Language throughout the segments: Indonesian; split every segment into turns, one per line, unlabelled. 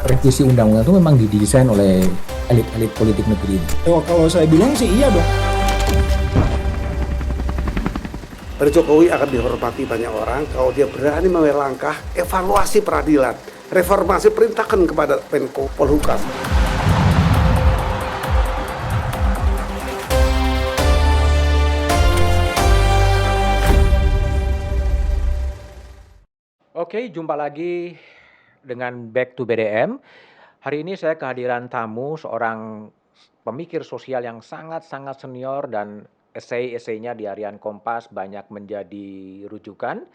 revisi undang-undang itu memang didesain oleh elit-elit politik negeri ini.
Oh, kalau saya bilang sih iya dong.
Pak Jokowi akan dihormati banyak orang kalau dia berani mengambil langkah evaluasi peradilan, reformasi perintahkan kepada Menko Polhukam.
Oke, jumpa lagi dengan Back to BDM. Hari ini saya kehadiran tamu, seorang pemikir sosial yang sangat-sangat senior dan esai-esainya di Harian Kompas banyak menjadi rujukan.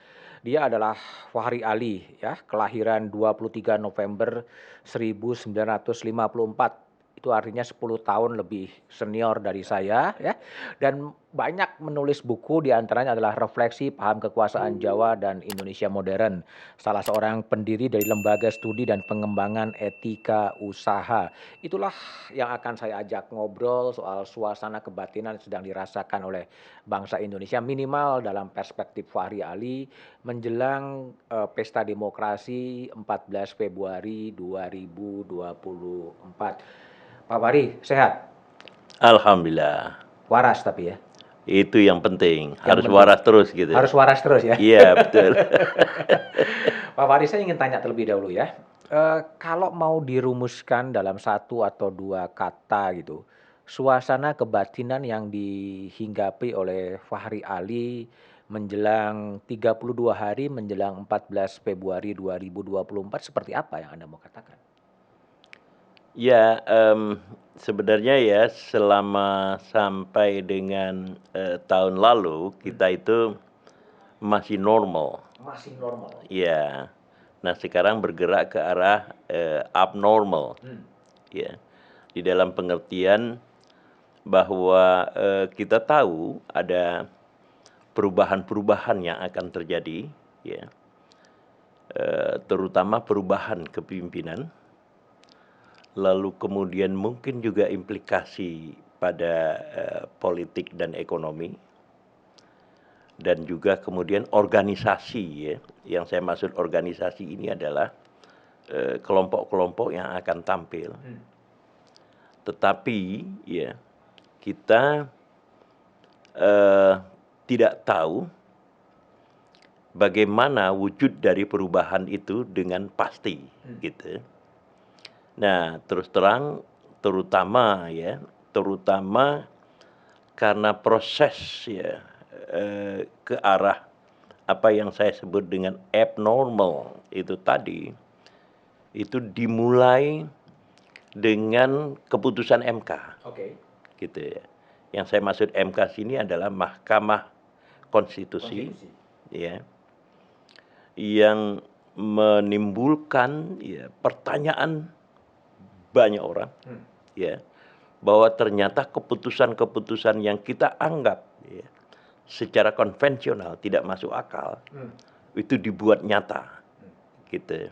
Dia adalah Fahri Ali, ya, kelahiran 23 November 1954. Itu artinya 10 tahun lebih senior dari saya, ya. Dan banyak menulis buku, diantaranya adalah Refleksi Paham Kekuasaan Jawa dan Indonesia Modern. Salah seorang pendiri dari Lembaga Studi dan Pengembangan Etika Usaha. Itulah yang akan saya ajak ngobrol soal suasana kebatinan yang sedang dirasakan oleh bangsa Indonesia, minimal dalam perspektif Fahri Ali menjelang Pesta Demokrasi 14 Februari 2024. Pak Fahri, sehat?
Alhamdulillah.
Waras tapi ya?
Itu yang penting. Harus
penting.
waras terus gitu.
Harus waras terus ya?
Iya, betul.
Pak Fahri, saya ingin tanya terlebih dahulu ya. Kalau mau dirumuskan dalam satu atau dua kata gitu, suasana kebatinan yang dihinggapi oleh Fahri Ali menjelang 32 hari menjelang 14 Februari 2024 seperti apa yang Anda mau katakan?
Ya, sebenarnya ya selama sampai dengan tahun lalu kita itu masih normal.
Masih normal.
Ya. Nah, sekarang bergerak ke arah abnormal. Ya. Di dalam pengertian bahwa kita tahu ada perubahan-perubahan yang akan terjadi, ya. Terutama perubahan kepemimpinan. Lalu kemudian mungkin juga implikasi pada politik dan ekonomi, dan juga kemudian organisasi, ya. Yang saya maksud organisasi ini adalah kelompok-kelompok yang akan tampil. Tetapi ya kita tidak tahu bagaimana wujud dari perubahan itu dengan pasti, gitu. Nah, terus terang terutama karena proses ya ke arah apa yang saya sebut dengan abnormal itu tadi, itu dimulai dengan keputusan MK.
Oke.
Gitu ya. Yang saya maksud MK sini adalah Mahkamah Konstitusi. Ya. Yang menimbulkan ya pertanyaan banyak orang, ya, bahwa ternyata keputusan-keputusan yang kita anggap ya, secara konvensional tidak masuk akal, itu dibuat nyata, gitu.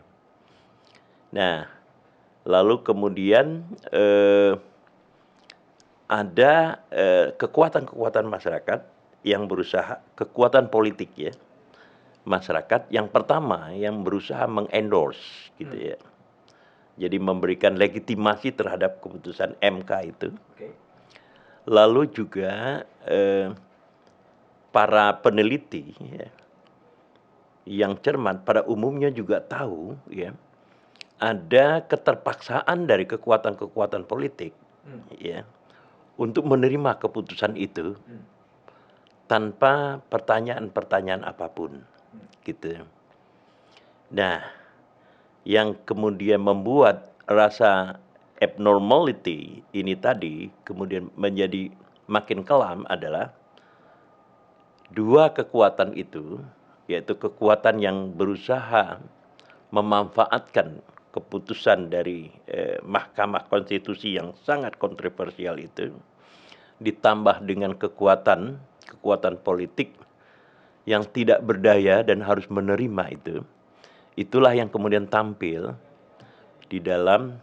Nah, lalu kemudian ada kekuatan-kekuatan masyarakat yang berusaha, kekuatan politik ya, masyarakat yang pertama yang berusaha mengendorse, gitu ya. Jadi memberikan legitimasi terhadap keputusan MK itu. Lalu juga para peneliti ya, yang cermat pada umumnya juga tahu ya, ada keterpaksaan dari kekuatan-kekuatan politik ya, untuk menerima keputusan itu tanpa pertanyaan-pertanyaan apapun, gitu. Nah, yang kemudian membuat rasa abnormality ini tadi kemudian menjadi makin kelam adalah dua kekuatan itu, yaitu kekuatan yang berusaha memanfaatkan keputusan dari Mahkamah Konstitusi yang sangat kontroversial itu, ditambah dengan kekuatan politik yang tidak berdaya dan harus menerima itu. Itulah yang kemudian tampil di dalam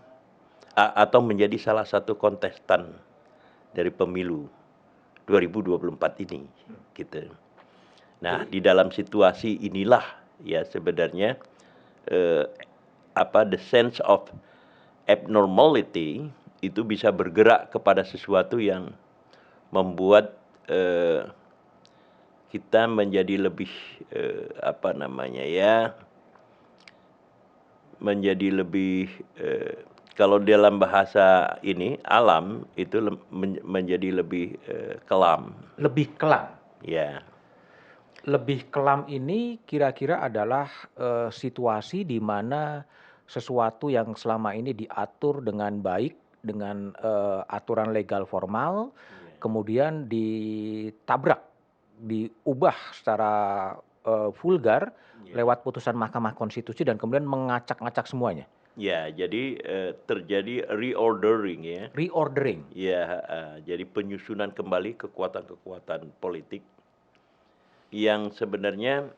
atau menjadi salah satu kontestan dari pemilu 2024 ini, gitu. Nah, di dalam situasi inilah ya sebenarnya the sense of abnormality itu bisa bergerak kepada sesuatu yang membuat kita menjadi lebih apa namanya ya, menjadi lebih kalau dalam bahasa ini alam itu menjadi lebih kelam.
Lebih kelam.
Ya,
Lebih kelam ini kira-kira adalah situasi di mana sesuatu yang selama ini diatur dengan baik, dengan aturan legal formal, kemudian ditabrak, diubah secara vulgar lewat putusan Mahkamah Konstitusi dan kemudian mengacak-ngacak semuanya.
ya. Jadi terjadi reordering ya.
Reordering.
Ya, jadi penyusunan kembali kekuatan-kekuatan politik yang sebenarnya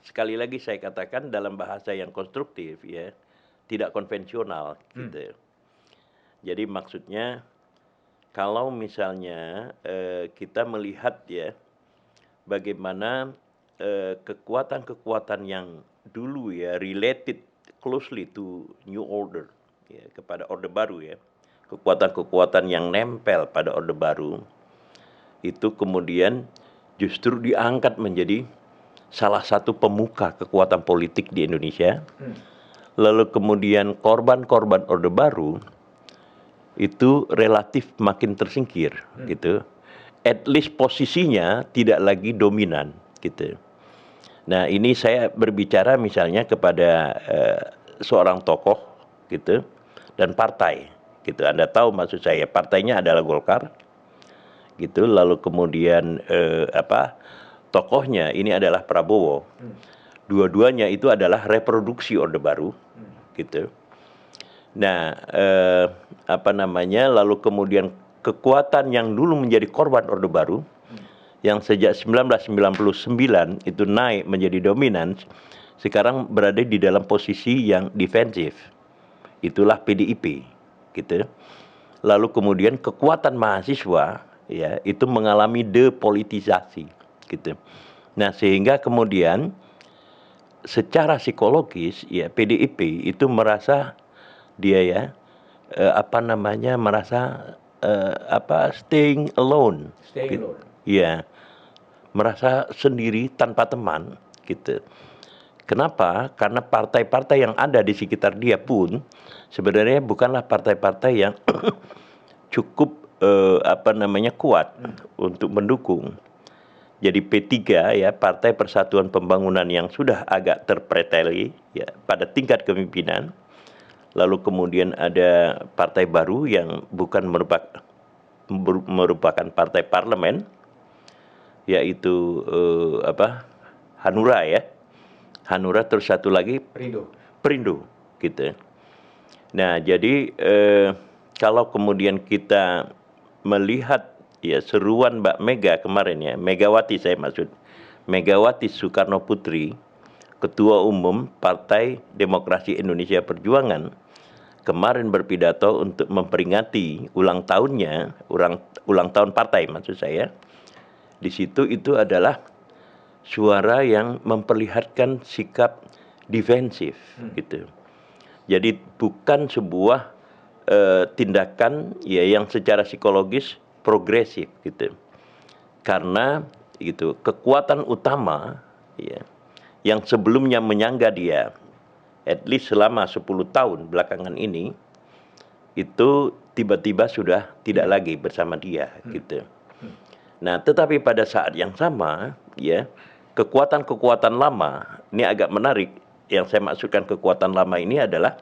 sekali lagi saya katakan dalam bahasa yang konstruktif ya, tidak konvensional gitu. Jadi maksudnya kalau misalnya kita melihat ya bagaimana kekuatan-kekuatan yang dulu ya related closely to New Order ya, kepada Orde Baru ya, kekuatan-kekuatan yang nempel pada Orde Baru itu kemudian justru diangkat menjadi salah satu pemuka kekuatan politik di Indonesia. Lalu kemudian korban-korban Orde Baru itu relatif makin tersingkir gitu. At least posisinya tidak lagi dominan gitu. Nah, ini saya berbicara misalnya kepada seorang tokoh gitu dan partai gitu. Anda tahu maksud saya, partainya adalah Golkar gitu, lalu kemudian tokohnya ini adalah Prabowo. Dua-duanya itu adalah reproduksi Orde Baru gitu. Nah, lalu kemudian kekuatan yang dulu menjadi korban Orde Baru yang sejak 1999 itu naik menjadi dominan, sekarang berada di dalam posisi yang defensif. Itulah PDIP gitu. Lalu kemudian kekuatan mahasiswa ya itu mengalami depolitisasi gitu. Nah, sehingga kemudian secara psikologis ya PDIP itu merasa dia ya merasa staying alone.
Staying alone.
Ya, merasa sendiri tanpa teman gitu. Kenapa? Karena partai-partai yang ada di sekitar dia pun sebenarnya bukanlah partai-partai yang cukup kuat untuk mendukung. Jadi P3 ya, Partai Persatuan Pembangunan yang sudah agak terpreteli ya pada tingkat kepemimpinan. Lalu kemudian ada partai baru yang bukan merupakan partai parlemen, yaitu Hanura ya. Hanura, terus satu lagi Perindo gitu. Nah, jadi kalau kemudian kita melihat ya seruan Mbak Mega kemarin ya, Megawati saya maksud, Megawati Soekarno Putri, Ketua Umum Partai Demokrasi Indonesia Perjuangan, kemarin berpidato untuk memperingati ulang tahun partai maksud saya. Di situ itu adalah suara yang memperlihatkan sikap defensif gitu. Jadi bukan sebuah tindakan ya yang secara psikologis progresif gitu. Karena gitu kekuatan utama ya yang sebelumnya menyangga dia at least selama 10 tahun belakangan ini itu tiba-tiba sudah tidak lagi bersama dia gitu. Nah, tetapi pada saat yang sama ya kekuatan-kekuatan lama ini agak menarik. Yang saya maksudkan kekuatan lama ini adalah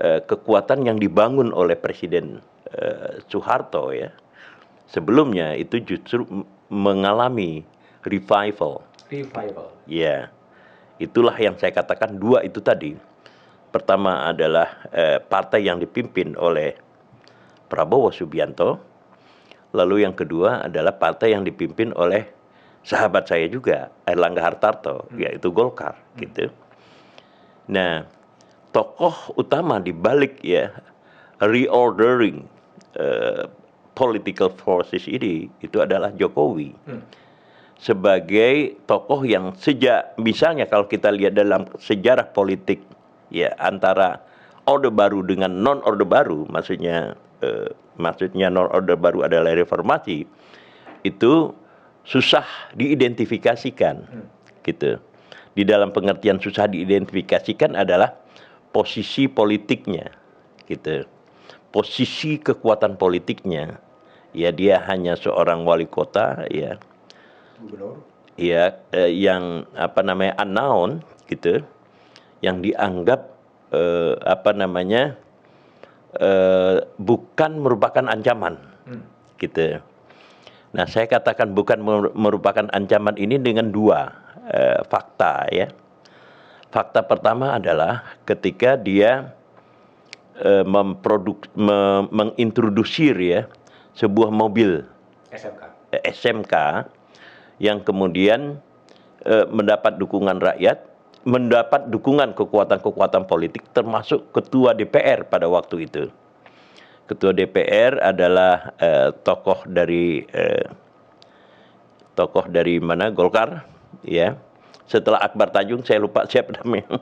kekuatan yang dibangun oleh Presiden Soeharto ya. Sebelumnya itu justru mengalami revival. Ya. Itulah yang saya katakan dua itu tadi. Pertama adalah partai yang dipimpin oleh Prabowo Subianto. Lalu yang kedua adalah partai yang dipimpin oleh sahabat saya juga, Airlangga Hartarto, yaitu Golkar gitu. Nah, tokoh utama di balik ya reordering political forces ini itu adalah Jokowi. Sebagai tokoh yang sejak misalnya kalau kita lihat dalam sejarah politik ya antara Orde Baru dengan non Orde Baru, maksudnya non Orde Baru adalah reformasi, itu susah diidentifikasikan, gitu. Di dalam pengertian susah diidentifikasikan adalah posisi politiknya, gitu. Posisi kekuatan politiknya, ya dia hanya seorang wali kota, ya, ya yang unknown, gitu, yang dianggap bukan merupakan ancaman, gitu. Nah, saya katakan bukan merupakan ancaman ini dengan dua fakta, ya. Fakta pertama adalah ketika dia mengintrodusir, ya, sebuah mobil SMK yang kemudian mendapat dukungan rakyat, mendapat dukungan kekuatan-kekuatan politik, termasuk ketua DPR pada waktu itu. Ketua DPR adalah tokoh dari mana, Golkar, ya. Setelah Akbar Tanjung, saya lupa siapa namanya.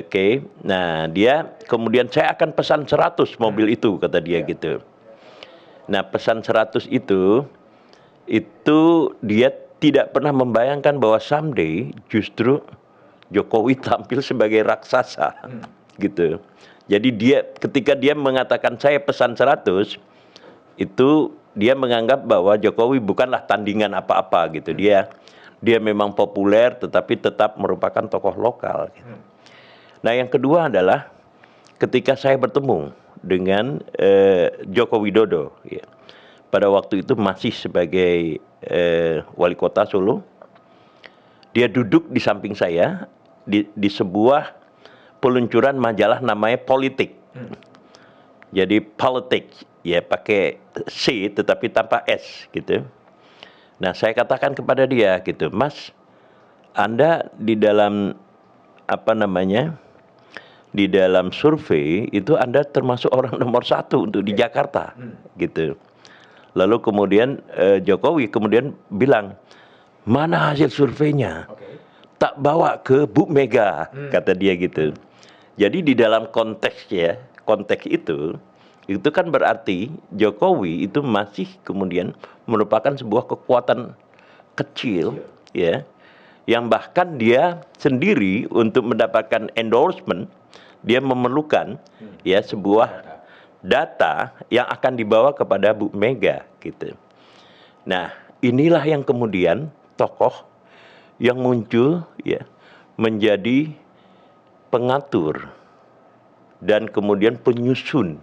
Oke. Nah, dia kemudian saya akan pesan 100 mobil itu, kata dia, gitu. Nah, pesan 100 itu dia tidak pernah membayangkan bahwa someday justru Jokowi tampil sebagai raksasa, gitu. Jadi ketika dia mengatakan saya pesan 100, itu dia menganggap bahwa Jokowi bukanlah tandingan apa-apa, gitu. Dia memang populer tetapi tetap merupakan tokoh lokal, gitu. Nah, yang kedua adalah ketika saya bertemu dengan Joko Widodo, ya, pada waktu itu masih sebagai wali kota Solo, dia duduk di samping saya di sebuah peluncuran majalah namanya Politik. Jadi politik, ya, pakai C tetapi tanpa S, gitu. Nah, saya katakan kepada dia, gitu, Mas, Anda di dalam di dalam survei itu Anda termasuk orang nomor 1 untuk di Jakarta, gitu. Lalu kemudian Jokowi kemudian bilang, mana hasil surveinya? Tak bawa ke Bu Mega, kata dia, gitu. Jadi di dalam konteks itu kan berarti Jokowi itu masih kemudian merupakan sebuah kekuatan kecil, ya, yang bahkan dia sendiri untuk mendapatkan endorsement, dia memerlukan, ya, sebuah data yang akan dibawa kepada Bu Mega, gitu. Nah, inilah yang kemudian tokoh yang muncul, ya, menjadi pengatur dan kemudian penyusun,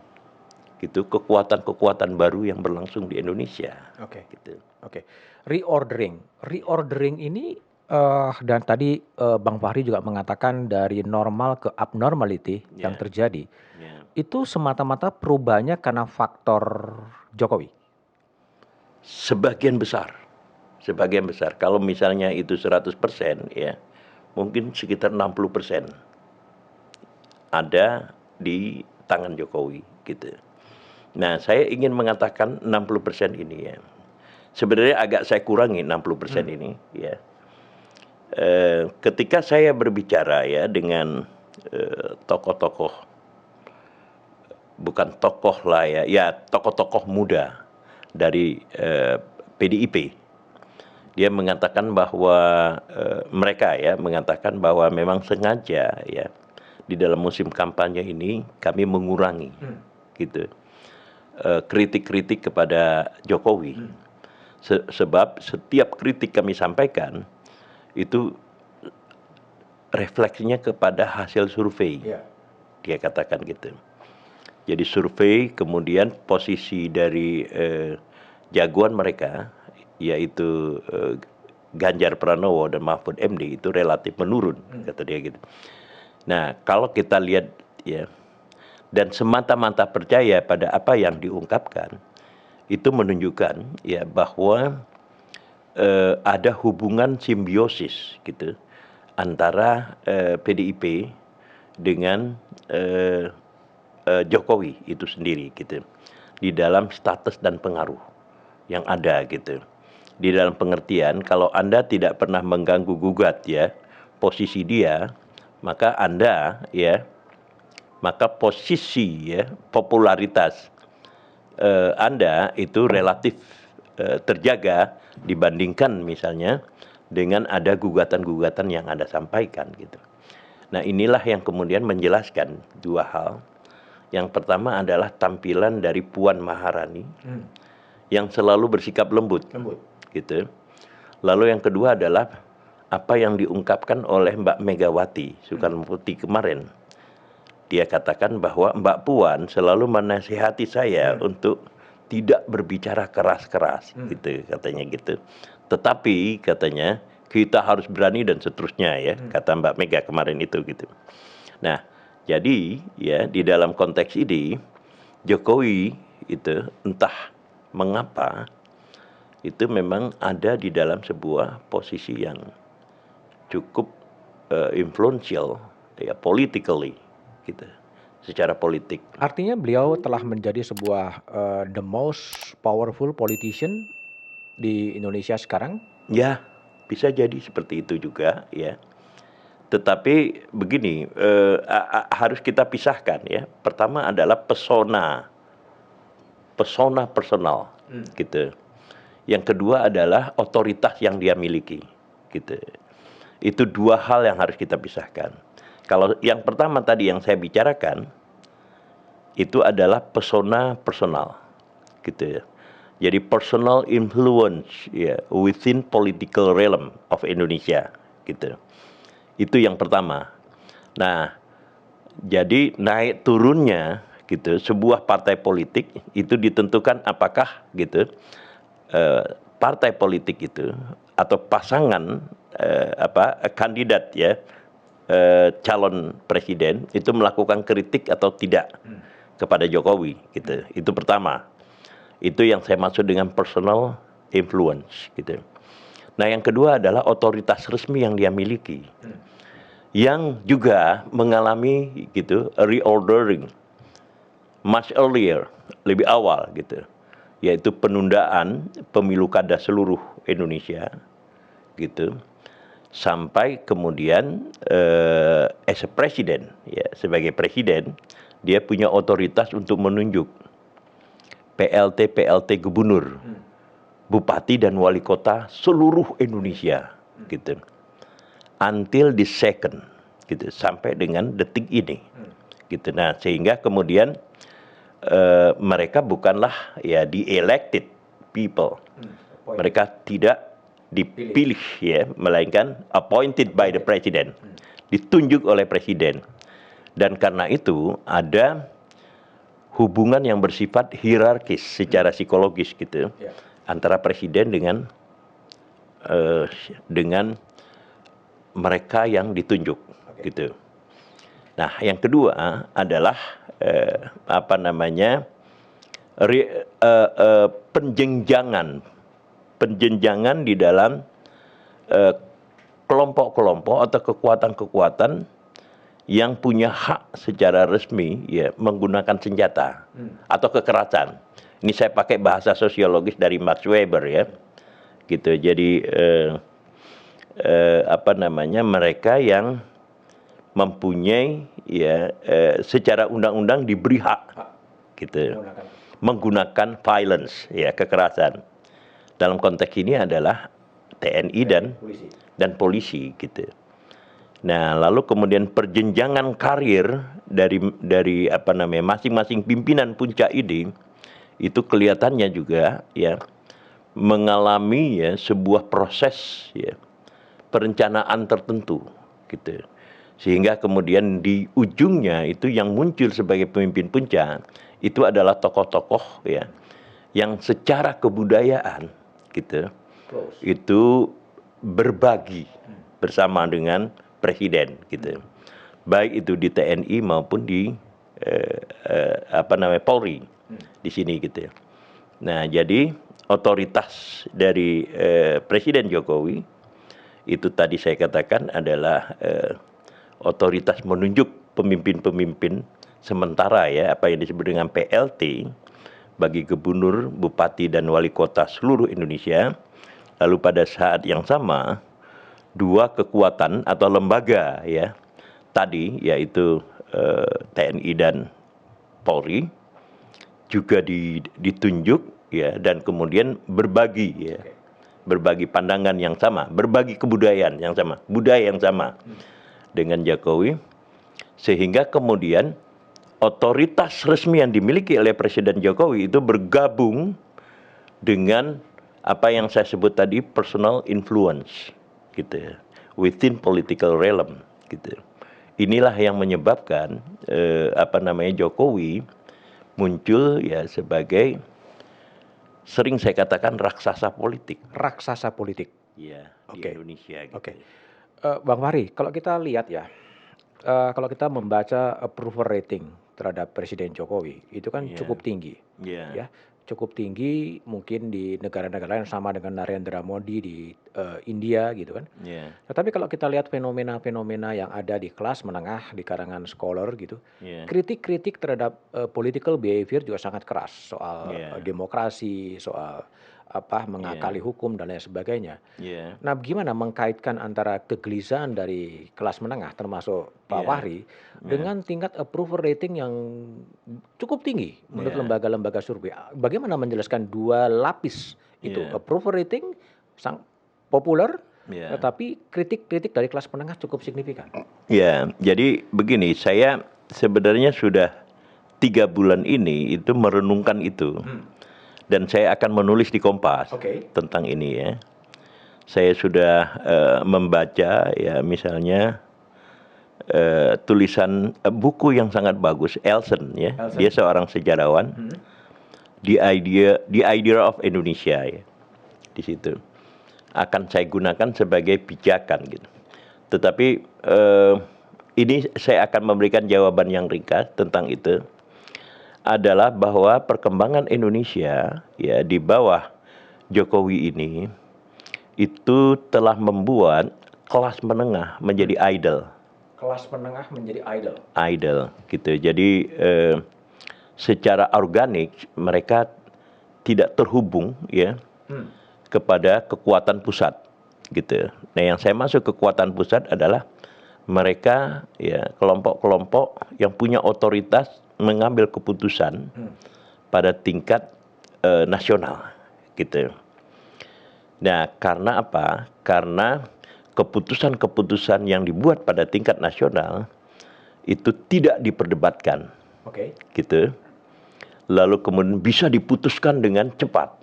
gitu, kekuatan-kekuatan baru yang berlangsung di Indonesia.
Oke.
Gitu.
Oke. Reordering ini dan tadi Bang Fahri juga mengatakan dari normal ke abnormality yang terjadi. Itu semata-mata perubahannya karena faktor Jokowi.
Sebagian besar. Kalau misalnya itu 100%, ya, mungkin sekitar 60% ada di tangan Jokowi, gitu. Nah, saya ingin mengatakan 60% ini, ya. Sebenarnya agak saya kurangi 60% ini, ya. Ketika saya berbicara, ya, dengan tokoh-tokoh, bukan tokoh lah, ya, tokoh-tokoh muda dari PDIP, dia mengatakan bahwa mereka, ya, mengatakan bahwa memang sengaja, ya, di dalam musim kampanye ini kami mengurangi, gitu, kritik-kritik kepada Jokowi. Sebab setiap kritik kami sampaikan itu refleksinya kepada hasil survei. Dia katakan, gitu. Jadi survei, kemudian posisi dari jagoan mereka, yaitu Ganjar Pranowo dan Mahfud MD, itu relatif menurun, kata dia, gitu. Nah, kalau kita lihat, ya, dan semata-mata percaya pada apa yang diungkapkan, itu menunjukkan, ya, bahwa ada hubungan simbiosis, gitu, antara PDIP dengan Jokowi itu sendiri, gitu, di dalam status dan pengaruh yang ada, gitu. Di dalam pengertian, kalau Anda tidak pernah mengganggu gugat, ya, posisi dia, maka Anda, ya, maka posisi ya popularitas Anda itu relatif terjaga dibandingkan misalnya dengan ada gugatan-gugatan yang Anda sampaikan gitu. Nah, inilah yang kemudian menjelaskan dua hal. Yang pertama adalah tampilan dari Puan Maharani yang selalu bersikap lembut. Gitu. Lalu yang kedua adalah apa yang diungkapkan oleh Mbak Megawati Soekarno Putri kemarin. Dia katakan bahwa Mbak Puan selalu menasihati saya untuk tidak berbicara keras-keras, gitu katanya gitu. Tetapi katanya kita harus berani dan seterusnya ya, kata Mbak Mega kemarin itu gitu. Nah, jadi ya di dalam konteks ini Jokowi itu entah mengapa itu memang ada di dalam sebuah posisi yang cukup influential ya politically gitu, secara politik.
Artinya beliau telah menjadi sebuah the most powerful politician di Indonesia sekarang?
Ya, bisa jadi seperti itu juga ya. Tetapi begini, harus kita pisahkan ya. Pertama adalah pesona personal gitu. Yang kedua adalah otoritas yang dia miliki gitu. Itu dua hal yang harus kita pisahkan. Kalau yang pertama tadi yang saya bicarakan itu adalah pesona personal gitu ya. Jadi personal influence ya within political realm of Indonesia gitu. Itu yang pertama. Nah, jadi naik turunnya gitu sebuah partai politik itu ditentukan apakah gitu partai politik itu atau pasangan kandidat ya calon presiden itu melakukan kritik atau tidak kepada Jokowi gitu. Itu pertama. Itu yang saya maksud dengan personal influence gitu. Nah, yang kedua adalah otoritas resmi yang dia miliki. Yang juga mengalami gitu reordering much earlier, lebih awal gitu. Yaitu penundaan pemilu kada seluruh Indonesia gitu. Sampai kemudian as a president ya sebagai presiden dia punya otoritas untuk menunjuk PLT gubernur, bupati dan wali kota seluruh Indonesia gitu. Until the second gitu sampai dengan detik ini. Gitu. Nah, sehingga kemudian mereka bukanlah ya di-elected people. Mereka tidak dipilih ya, melainkan appointed by the president. Ditunjuk oleh presiden. Dan karena itu ada hubungan yang bersifat hierarkis secara psikologis gitu antara presiden dengan mereka yang ditunjuk gitu. Nah, yang kedua adalah penjenjangan di dalam kelompok-kelompok atau kekuatan-kekuatan yang punya hak secara resmi ya menggunakan senjata atau kekerasan. Ini saya pakai bahasa sosiologis dari Max Weber ya. Gitu. Jadi mereka yang mempunyai ya secara undang-undang diberi hak gitu. Menggunakan violence ya kekerasan. Dalam konteks ini adalah TNI dan polisi gitu. Nah, lalu kemudian perjenjangan karir dari masing-masing pimpinan puncak ini itu kelihatannya juga ya mengalami ya sebuah proses ya perencanaan tertentu gitu. Sehingga kemudian di ujungnya itu yang muncul sebagai pemimpin puncak itu adalah tokoh-tokoh ya yang secara kebudayaan gitu itu berbagi bersama dengan presiden gitu. Baik itu di TNI maupun di Polri di sini gitu. Nah, jadi otoritas dari Presiden Jokowi itu tadi saya katakan adalah otoritas menunjuk pemimpin-pemimpin sementara ya apa yang disebut dengan PLT bagi gubernur, bupati dan wali kota seluruh Indonesia. Lalu pada saat yang sama dua kekuatan atau lembaga ya tadi yaitu TNI dan Polri juga ditunjuk ya, dan kemudian berbagi ya, berbagi pandangan yang sama, berbagi kebudayaan yang sama, budaya yang sama dengan Jokowi, sehingga kemudian otoritas resmi yang dimiliki oleh Presiden Jokowi itu bergabung dengan apa yang saya sebut tadi personal influence gitu ya, within political realm gitu. Inilah yang menyebabkan Jokowi muncul ya sebagai, sering saya katakan, raksasa politik.
Raksasa politik.
Iya, di
Oke.
Indonesia gitu.
Oke. Bang Fahri, kalau kita lihat ya, kalau kita membaca approval rating terhadap Presiden Jokowi, itu kan
Iya.
cukup tinggi.
Iya.
Ya, cukup tinggi mungkin di negara-negara lain sama dengan Narendra Modi di India gitu kan.
Iya.
Tetapi kalau kita lihat fenomena-fenomena yang ada di kelas menengah, di kalangan scholar gitu,
Iya.
kritik-kritik terhadap political behavior juga sangat keras soal
Iya.
demokrasi, soal mengakali hukum dan lain sebagainya.
Iya.
Nah, gimana mengkaitkan antara kegelisahan dari kelas menengah termasuk Pak
Iya.
Fahri dengan tingkat approval rating yang cukup tinggi menurut
Iya.
lembaga-lembaga survei? Bagaimana menjelaskan dua lapis itu,
Iya.
approval rating sang populer,
Iya.
tetapi kritik-kritik dari kelas menengah cukup signifikan.
Ya, jadi begini, saya sebenarnya sudah 3 bulan ini itu merenungkan itu. Dan saya akan menulis di Kompas
Oke.
tentang ini ya. Saya sudah membaca ya, misalnya tulisan buku yang sangat bagus, Elson ya.
Elson.
Dia seorang sejarawan. The idea of Indonesia ya. Di situ akan saya gunakan sebagai pijakan gitu. Tetapi ini saya akan memberikan jawaban yang ringkas tentang itu, adalah bahwa perkembangan Indonesia ya di bawah Jokowi ini itu telah membuat kelas menengah menjadi idol.
Kelas menengah menjadi idol.
Idol gitu. Jadi secara organik mereka tidak terhubung ya kepada kekuatan pusat gitu. Nah, yang saya maksud kekuatan pusat adalah mereka ya kelompok-kelompok yang punya otoritas mengambil keputusan pada tingkat nasional gitu. Nah, karena apa? Karena keputusan-keputusan yang dibuat pada tingkat nasional itu tidak diperdebatkan.
Oke.
Gitu. Lalu kemudian bisa diputuskan dengan cepat.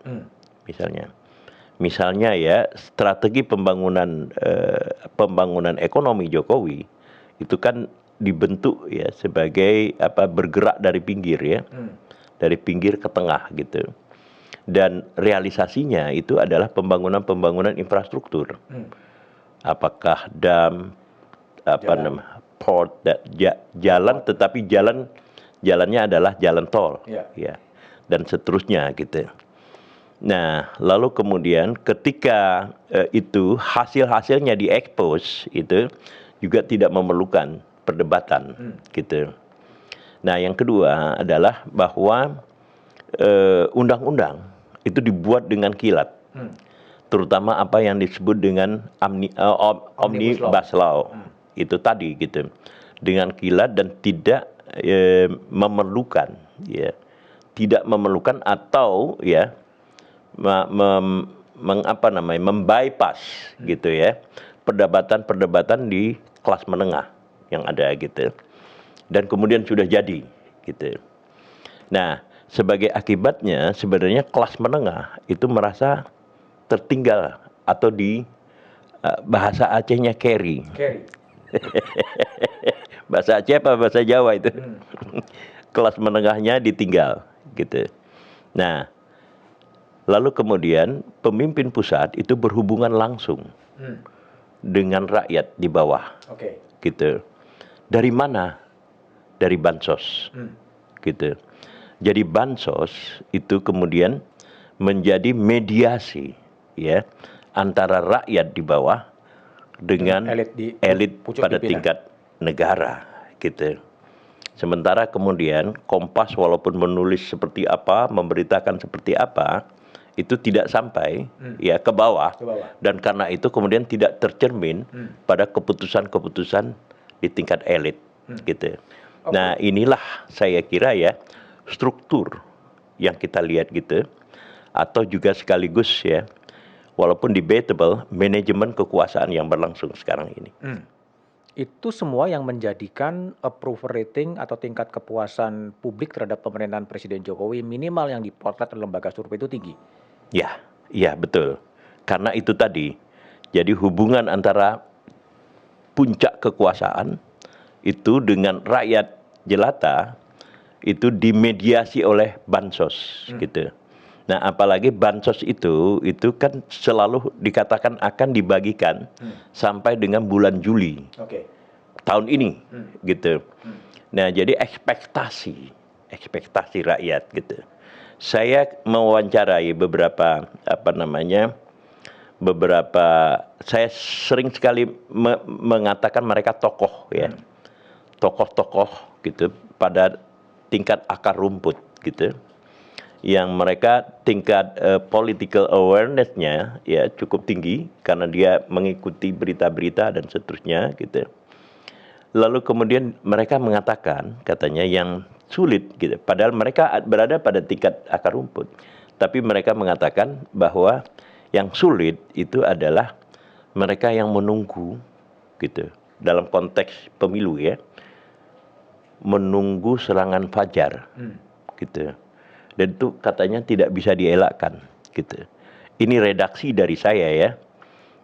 Misalnya ya, strategi pembangunan ekonomi Jokowi itu kan dibentuk ya sebagai bergerak dari pinggir ya. Dari pinggir ke tengah gitu. Dan realisasinya itu adalah pembangunan infrastruktur. Apakah dam, port, jalan, tetapi jalannya adalah jalan tol, ya, dan seterusnya gitu. Nah, lalu kemudian ketika itu hasil-hasilnya diekspos, itu juga tidak memerlukan perdebatan, gitu. Nah, yang kedua adalah bahwa undang-undang itu dibuat dengan kilat, terutama apa yang disebut dengan omnibus law, itu tadi gitu, dengan kilat dan tidak memerlukan, ya, tidak memerlukan atau ya membypass gitu ya perdebatan di kelas menengah yang ada gitu, dan kemudian sudah jadi gitu. Nah, sebagai akibatnya sebenarnya kelas menengah itu merasa tertinggal atau di bahasa Acehnya carry. Bahasa Aceh apa bahasa Jawa itu? Kelas menengahnya ditinggal gitu. Nah, lalu kemudian pemimpin pusat itu berhubungan langsung dengan rakyat di bawah. Gitu. Dari mana? Dari bansos. Gitu. Jadi bansos itu kemudian menjadi mediasi ya antara rakyat di bawah dengan elit pada tingkat negara gitu. Sementara kemudian Kompas walaupun menulis seperti apa, memberitakan seperti apa, itu tidak sampai ya ke bawah. Dan karena itu kemudian tidak tercermin pada keputusan-keputusan di tingkat elit gitu. Nah, inilah saya kira ya struktur yang kita lihat gitu, atau juga sekaligus ya, walaupun debatable, manajemen kekuasaan yang berlangsung sekarang ini.
Itu semua yang menjadikan approval rating atau tingkat kepuasan publik terhadap pemerintahan Presiden Jokowi minimal yang dipotret oleh lembaga survei itu tinggi.
Ya, iya betul. Karena itu tadi, jadi hubungan antara puncak kekuasaan itu dengan rakyat jelata itu dimediasi oleh bansos gitu. Nah, apalagi bansos itu kan selalu dikatakan akan dibagikan sampai dengan bulan Juli tahun ini gitu. Nah, jadi ekspektasi rakyat gitu. Saya mewawancarai beberapa saya sering sekali mengatakan mereka tokoh ya. Tokoh-tokoh gitu pada tingkat akar rumput gitu. Yang mereka tingkat political awareness-nya ya cukup tinggi karena dia mengikuti berita-berita dan seterusnya gitu. Lalu kemudian mereka mengatakan katanya yang sulit gitu. Padahal mereka berada pada tingkat akar rumput. Tapi mereka mengatakan bahwa yang sulit itu adalah mereka yang menunggu gitu. Dalam konteks pemilu ya. Menunggu serangan fajar gitu. Dan itu katanya tidak bisa dielakkan gitu. Ini redaksi dari saya ya.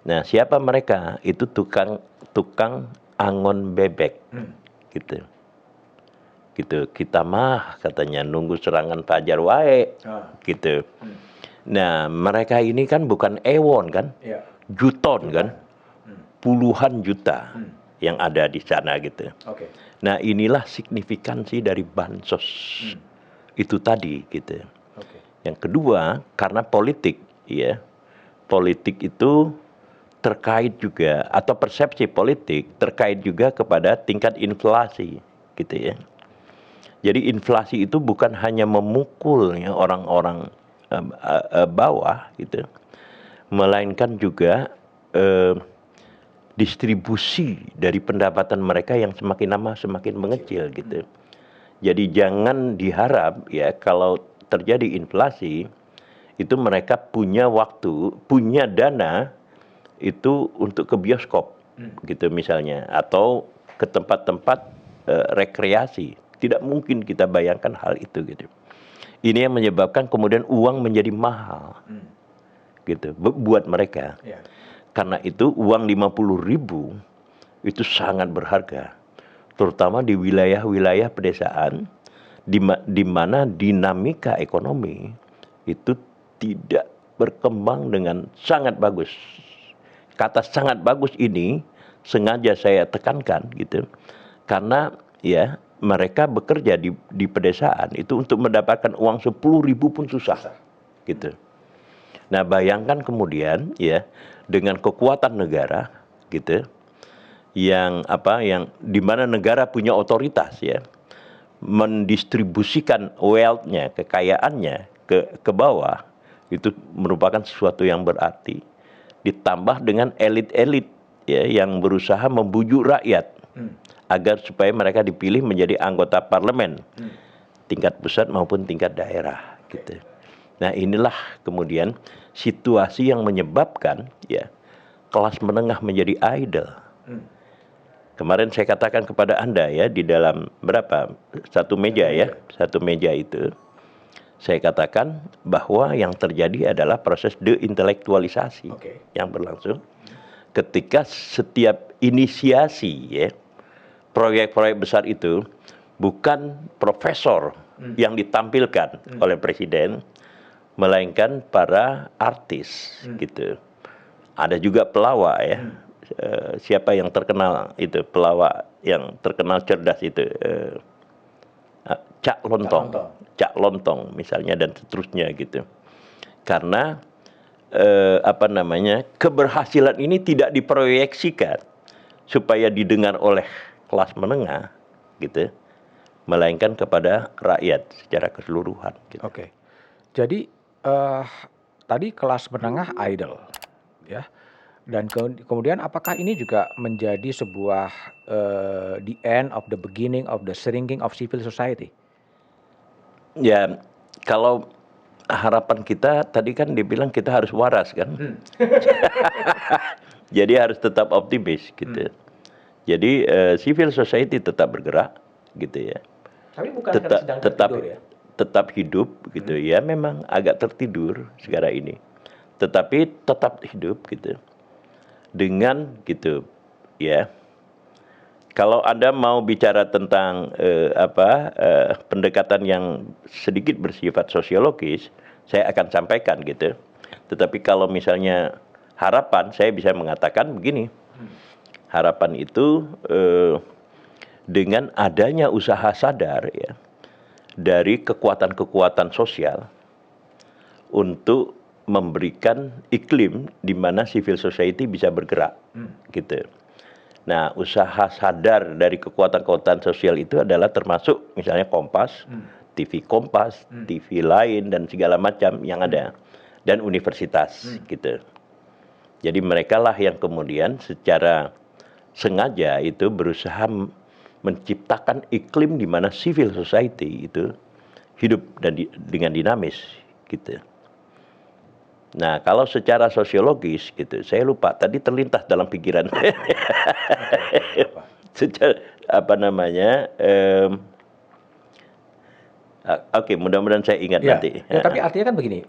Nah, siapa mereka? Itu tukang angon bebek gitu. Gitu. Kita mah katanya nunggu serangan fajar wae gitu. Nah, mereka ini kan bukan ewon kan? Juton kan? Puluhan juta yang ada di sana gitu. Nah, inilah signifikansi dari bansos. Itu tadi gitu. Yang kedua, karena politik ya. Politik itu terkait juga atau persepsi politik terkait juga kepada tingkat inflasi gitu ya. Jadi inflasi itu bukan hanya memukul ya, orang-orang bawah gitu. Melainkan juga distribusi dari pendapatan mereka yang semakin lama semakin mengecil gitu. Jadi jangan diharap ya kalau terjadi inflasi itu mereka punya waktu, punya dana itu untuk ke bioskop gitu misalnya atau ke tempat-tempat rekreasi. Tidak mungkin kita bayangkan hal itu gitu. Ini yang menyebabkan kemudian uang menjadi mahal gitu buat mereka. Karena itu uang 50.000 itu sangat berharga. Terutama di wilayah-wilayah pedesaan di mana dinamika ekonomi itu tidak berkembang dengan sangat bagus. Kata sangat bagus ini sengaja saya tekankan gitu. Karena ya mereka bekerja di pedesaan itu untuk mendapatkan uang 10.000 pun susah gitu. Nah, bayangkan kemudian ya dengan kekuatan negara gitu yang di mana negara punya otoritas ya mendistribusikan wealth-nya, kekayaannya ke bawah itu merupakan sesuatu yang berarti. Ditambah dengan elit-elit ya yang berusaha membujuk rakyat agar supaya mereka dipilih menjadi anggota parlemen tingkat pusat maupun tingkat daerah gitu. Nah, inilah kemudian situasi yang menyebabkan ya kelas menengah menjadi idle. Kemarin saya katakan kepada Anda ya di dalam satu meja itu saya katakan bahwa yang terjadi adalah proses deintelektualisasi yang berlangsung ketika setiap inisiasi ya proyek-proyek besar itu bukan profesor yang ditampilkan oleh presiden melainkan para artis gitu. Ada juga pelawak ya. Siapa yang terkenal itu pelawak yang terkenal cerdas itu Cak Lontong misalnya dan seterusnya gitu. Karena keberhasilan ini tidak diproyeksikan supaya didengar oleh kelas menengah gitu, melainkan kepada rakyat secara keseluruhan gitu.
Jadi tadi kelas menengah idle ya. Dan kemudian apakah ini juga menjadi sebuah the end of the beginning of the shrinking of civil society?
Ya, kalau harapan kita tadi kan dibilang kita harus waras kan. Jadi harus tetap optimis gitu. Jadi civil society tetap bergerak gitu ya.
Tapi bukan sedang tertidur ya?
Tetap hidup gitu ya. Memang agak tertidur sekarang ini. Tetapi tetap hidup gitu. Dengan gitu ya. Kalau Anda mau bicara tentang pendekatan yang sedikit bersifat sosiologis, saya akan sampaikan gitu. Tetapi kalau misalnya harapan, saya bisa mengatakan begini. Harapan itu dengan adanya usaha sadar ya dari kekuatan-kekuatan sosial untuk memberikan iklim di mana civil society bisa bergerak gitu. Nah, usaha sadar dari kekuatan-kekuatan sosial itu adalah termasuk misalnya Kompas, TV Kompas, TV lain dan segala macam yang ada dan universitas gitu. Jadi mereka lah yang kemudian secara sengaja itu berusaha menciptakan iklim di mana civil society itu hidup dan dengan dinamis gitu. Nah, kalau secara sosiologis gitu, saya lupa tadi terlintas dalam pikiran. Secara oke, mudah-mudahan saya ingat nanti.
Ya, tapi artinya kan begini,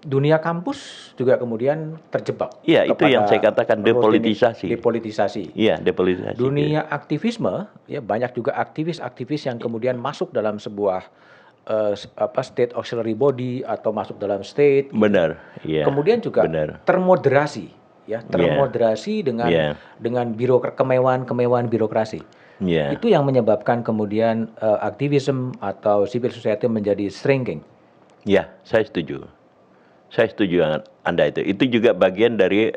dunia kampus juga kemudian terjebak.
Iya, itu yang saya katakan depolitisasi.
Depolitisasi.
Iya, depolitisasi.
Dunia aktivisme, ya banyak juga aktivis-aktivis yang kemudian masuk dalam sebuah state auxiliary body atau masuk dalam state.
Benar. Iya.
Kemudian juga termoderasi, ya termoderasi
Yeah.
dengan kemewahan birokrasi.
Yeah.
Itu yang menyebabkan kemudian aktivisme atau civil society menjadi shrinking.
Ya, saya setuju. Saya setuju dengan Anda itu. Itu juga bagian dari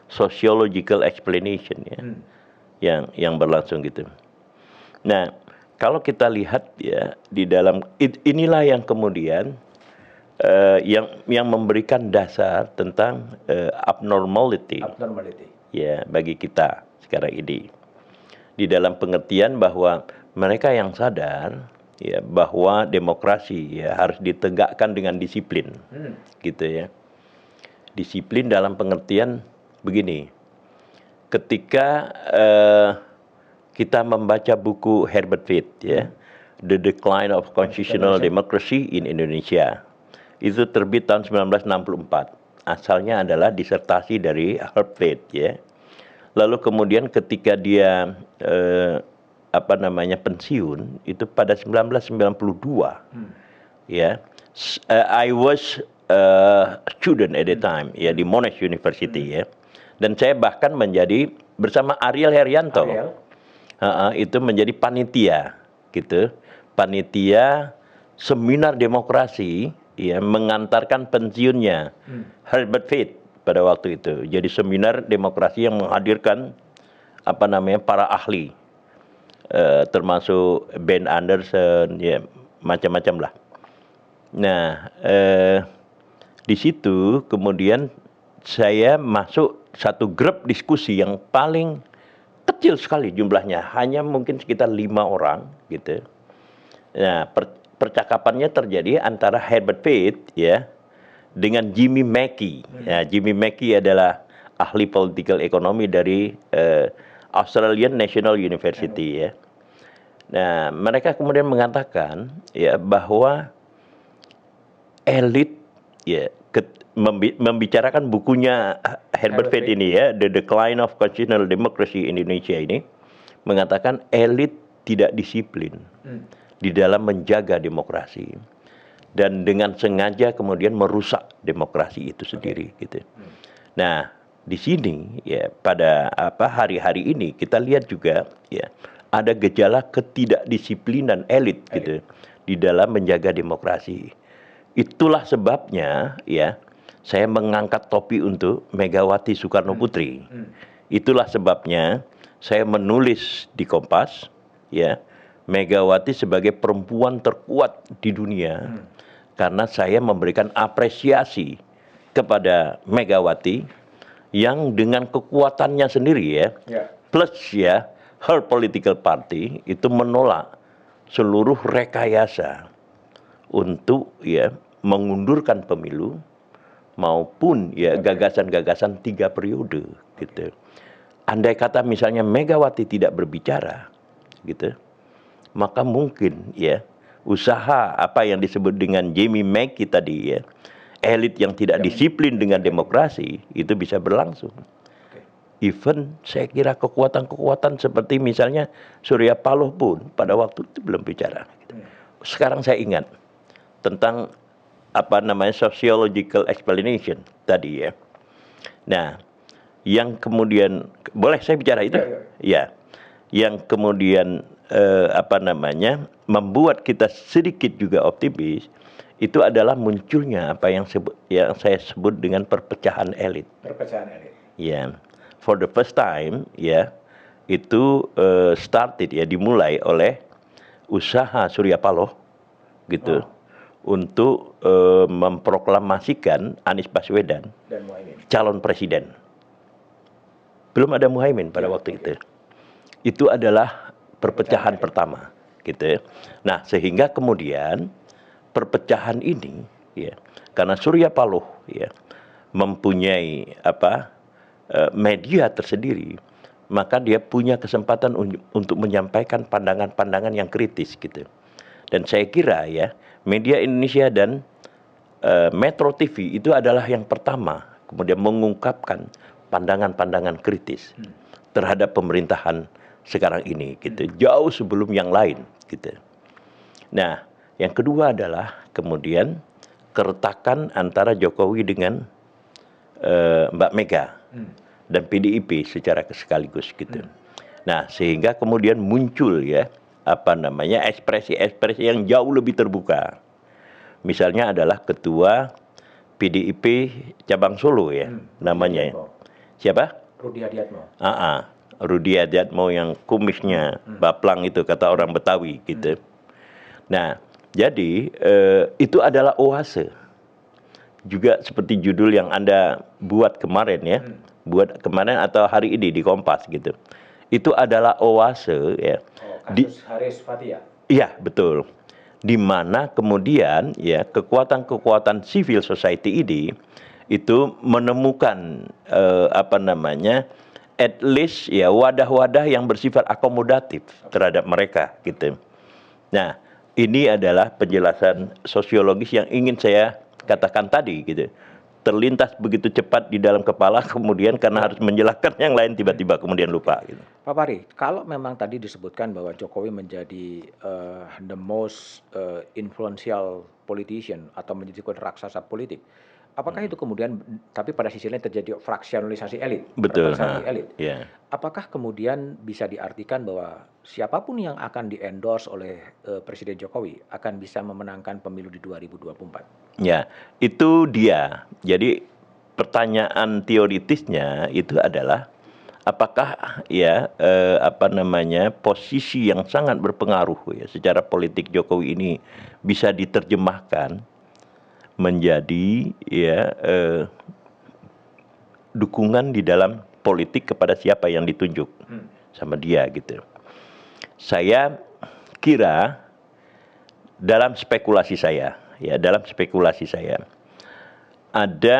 sociological explanation ya. Yang berlangsung gitu. Nah, kalau kita lihat ya di dalam inilah yang kemudian yang memberikan dasar tentang abnormality ya bagi kita sekarang ini. Di dalam pengertian bahwa mereka yang sadar ya bahwa demokrasi ya harus ditegakkan dengan disiplin. Gitu ya. Disiplin dalam pengertian begini. Ketika kita membaca buku Herbert Reed ya, The Decline of Constitutional Democracy in Indonesia. Itu terbit tahun 1964. Asalnya adalah disertasi dari Herbert Reed ya. Lalu kemudian ketika dia pensiun itu pada 1992. Ya. I was a student at the time ya di Monash University ya. Dan saya bahkan menjadi bersama Ariel Heryanto. Itu menjadi panitia gitu. Panitia seminar demokrasi ya mengantarkan pensiunnya Herbert Reed pada waktu itu. Jadi seminar demokrasi yang menghadirkan para ahli termasuk Ben Anderson ya macam-macam lah. Nah, di situ kemudian saya masuk satu grup diskusi yang paling kecil sekali jumlahnya, hanya mungkin sekitar 5 orang gitu. Nah, percakapannya terjadi antara Herbert Reed ya dengan Jimmy Mackey. Ya, Jimmy Mackey adalah ahli political economy dari Australian National University ya. Nah, mereka kemudian mengatakan ya bahwa elit ya membicarakan bukunya Herbert Reed ini ya, The Decline of Constitutional Democracy in Indonesia ini, mengatakan elit tidak disiplin di dalam menjaga demokrasi dan dengan sengaja kemudian merusak demokrasi itu sendiri gitu. Nah, di sini ya pada hari-hari ini kita lihat juga ya ada gejala ketidakdisiplinan elit gitu di dalam menjaga demokrasi. Itulah sebabnya ya saya mengangkat topi untuk Megawati Soekarno Putri. Itulah sebabnya saya menulis di Kompas ya Megawati sebagai perempuan terkuat di dunia karena saya memberikan apresiasi kepada Megawati yang dengan kekuatannya sendiri ya, plus ya her political party itu menolak seluruh rekayasa untuk ya mengundurkan pemilu maupun ya gagasan-gagasan 3 periode gitu. Andai kata misalnya Megawati tidak berbicara gitu, maka mungkin ya usaha apa yang disebut dengan Jamie Mackey tadi ya, elit yang tidak disiplin dengan demokrasi itu bisa berlangsung. Even saya kira kekuatan-kekuatan seperti misalnya Surya Paloh pun pada waktu itu belum bicara. Sekarang saya ingat tentang apa namanya sociological explanation tadi ya. Nah, yang kemudian boleh saya bicara itu? Ya. Yang kemudian apa namanya membuat kita sedikit juga optimis itu adalah munculnya apa yang saya sebut dengan perpecahan elit.
Perpecahan elit.
Ya. For the first time ya itu started ya dimulai oleh usaha Surya Paloh gitu untuk memproklamasikan Anies Baswedan
Dan Muhaimin.
calon presiden. Belum ada Muhaimin pada waktu itu. Itu adalah perpecahan pertama gitu ya. Nah, sehingga kemudian perpecahan ini ya karena Surya Paloh ya mempunyai media tersendiri, maka dia punya kesempatan untuk menyampaikan pandangan-pandangan yang kritis gitu. Dan saya kira ya media Indonesia dan Metro TV itu adalah yang pertama kemudian mengungkapkan pandangan-pandangan kritis terhadap pemerintahan sekarang ini gitu, jauh sebelum yang lain gitu. Nah, yang kedua adalah kemudian keretakan antara Jokowi dengan Mbak Mega dan PDIP secara sekaligus gitu. Nah, sehingga kemudian muncul ya ekspresi-ekspresi yang jauh lebih terbuka. Misalnya adalah ketua PDIP cabang Solo ya namanya. Siapa?
Rudi Adiatmo.
Rudi Adiatmo yang kumisnya baplang itu kata orang Betawi gitu. Nah, jadi itu adalah oase. Juga seperti judul yang Anda buat kemarin ya. Buat kemarin atau hari ini di Kompas gitu. Itu adalah oase ya.
Kasus Haris Fathia.
Iya, betul. Di mana kemudian ya kekuatan-kekuatan civil society ini itu menemukan at least ya wadah-wadah yang bersifat akomodatif terhadap mereka gitu. Nah, ini adalah penjelasan sosiologis yang ingin saya katakan tadi gitu. Terlintas begitu cepat di dalam kepala, kemudian karena harus menjelaskan yang lain tiba-tiba kemudian lupa gitu.
Pak Pari, kalau memang tadi disebutkan bahwa Jokowi menjadi the most influential politician atau menjadi raksasa politik, apakah itu kemudian, tapi pada sisi lain terjadi fraksionalisasi elit,
Betul.
perpecahan elit.
Yeah.
Apakah kemudian bisa diartikan bahwa siapapun yang akan di-endorse oleh Presiden Jokowi akan bisa memenangkan pemilu di 2024?
Ya, itu dia. Jadi pertanyaan teoritisnya itu adalah apakah ya posisi yang sangat berpengaruh ya secara politik Jokowi ini bisa diterjemahkan menjadi ya dukungan di dalam politik kepada siapa yang ditunjuk sama dia gitu. Saya kira dalam spekulasi saya ada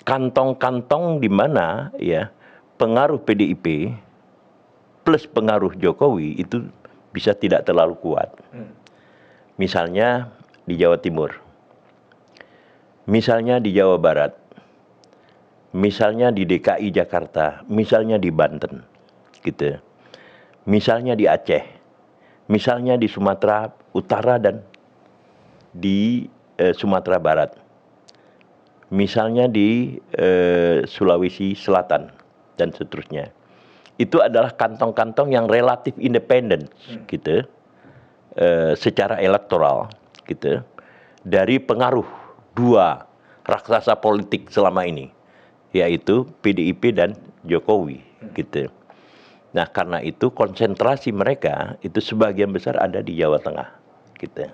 kantong-kantong di mana ya pengaruh PDIP plus pengaruh Jokowi itu bisa tidak terlalu kuat. Misalnya di Jawa Timur, misalnya di Jawa Barat, misalnya di DKI Jakarta, misalnya di Banten, gitu. Misalnya di Aceh, misalnya di Sumatera Utara dan di Sumatera Barat, misalnya di Sulawesi Selatan dan seterusnya. Itu adalah kantong-kantong yang relatif independen, gitu, secara elektoral, gitu, dari pengaruh dua raksasa politik selama ini, yaitu PDIP dan Jokowi, gitu. Nah, karena itu konsentrasi mereka itu sebagian besar ada di Jawa Tengah, gitu.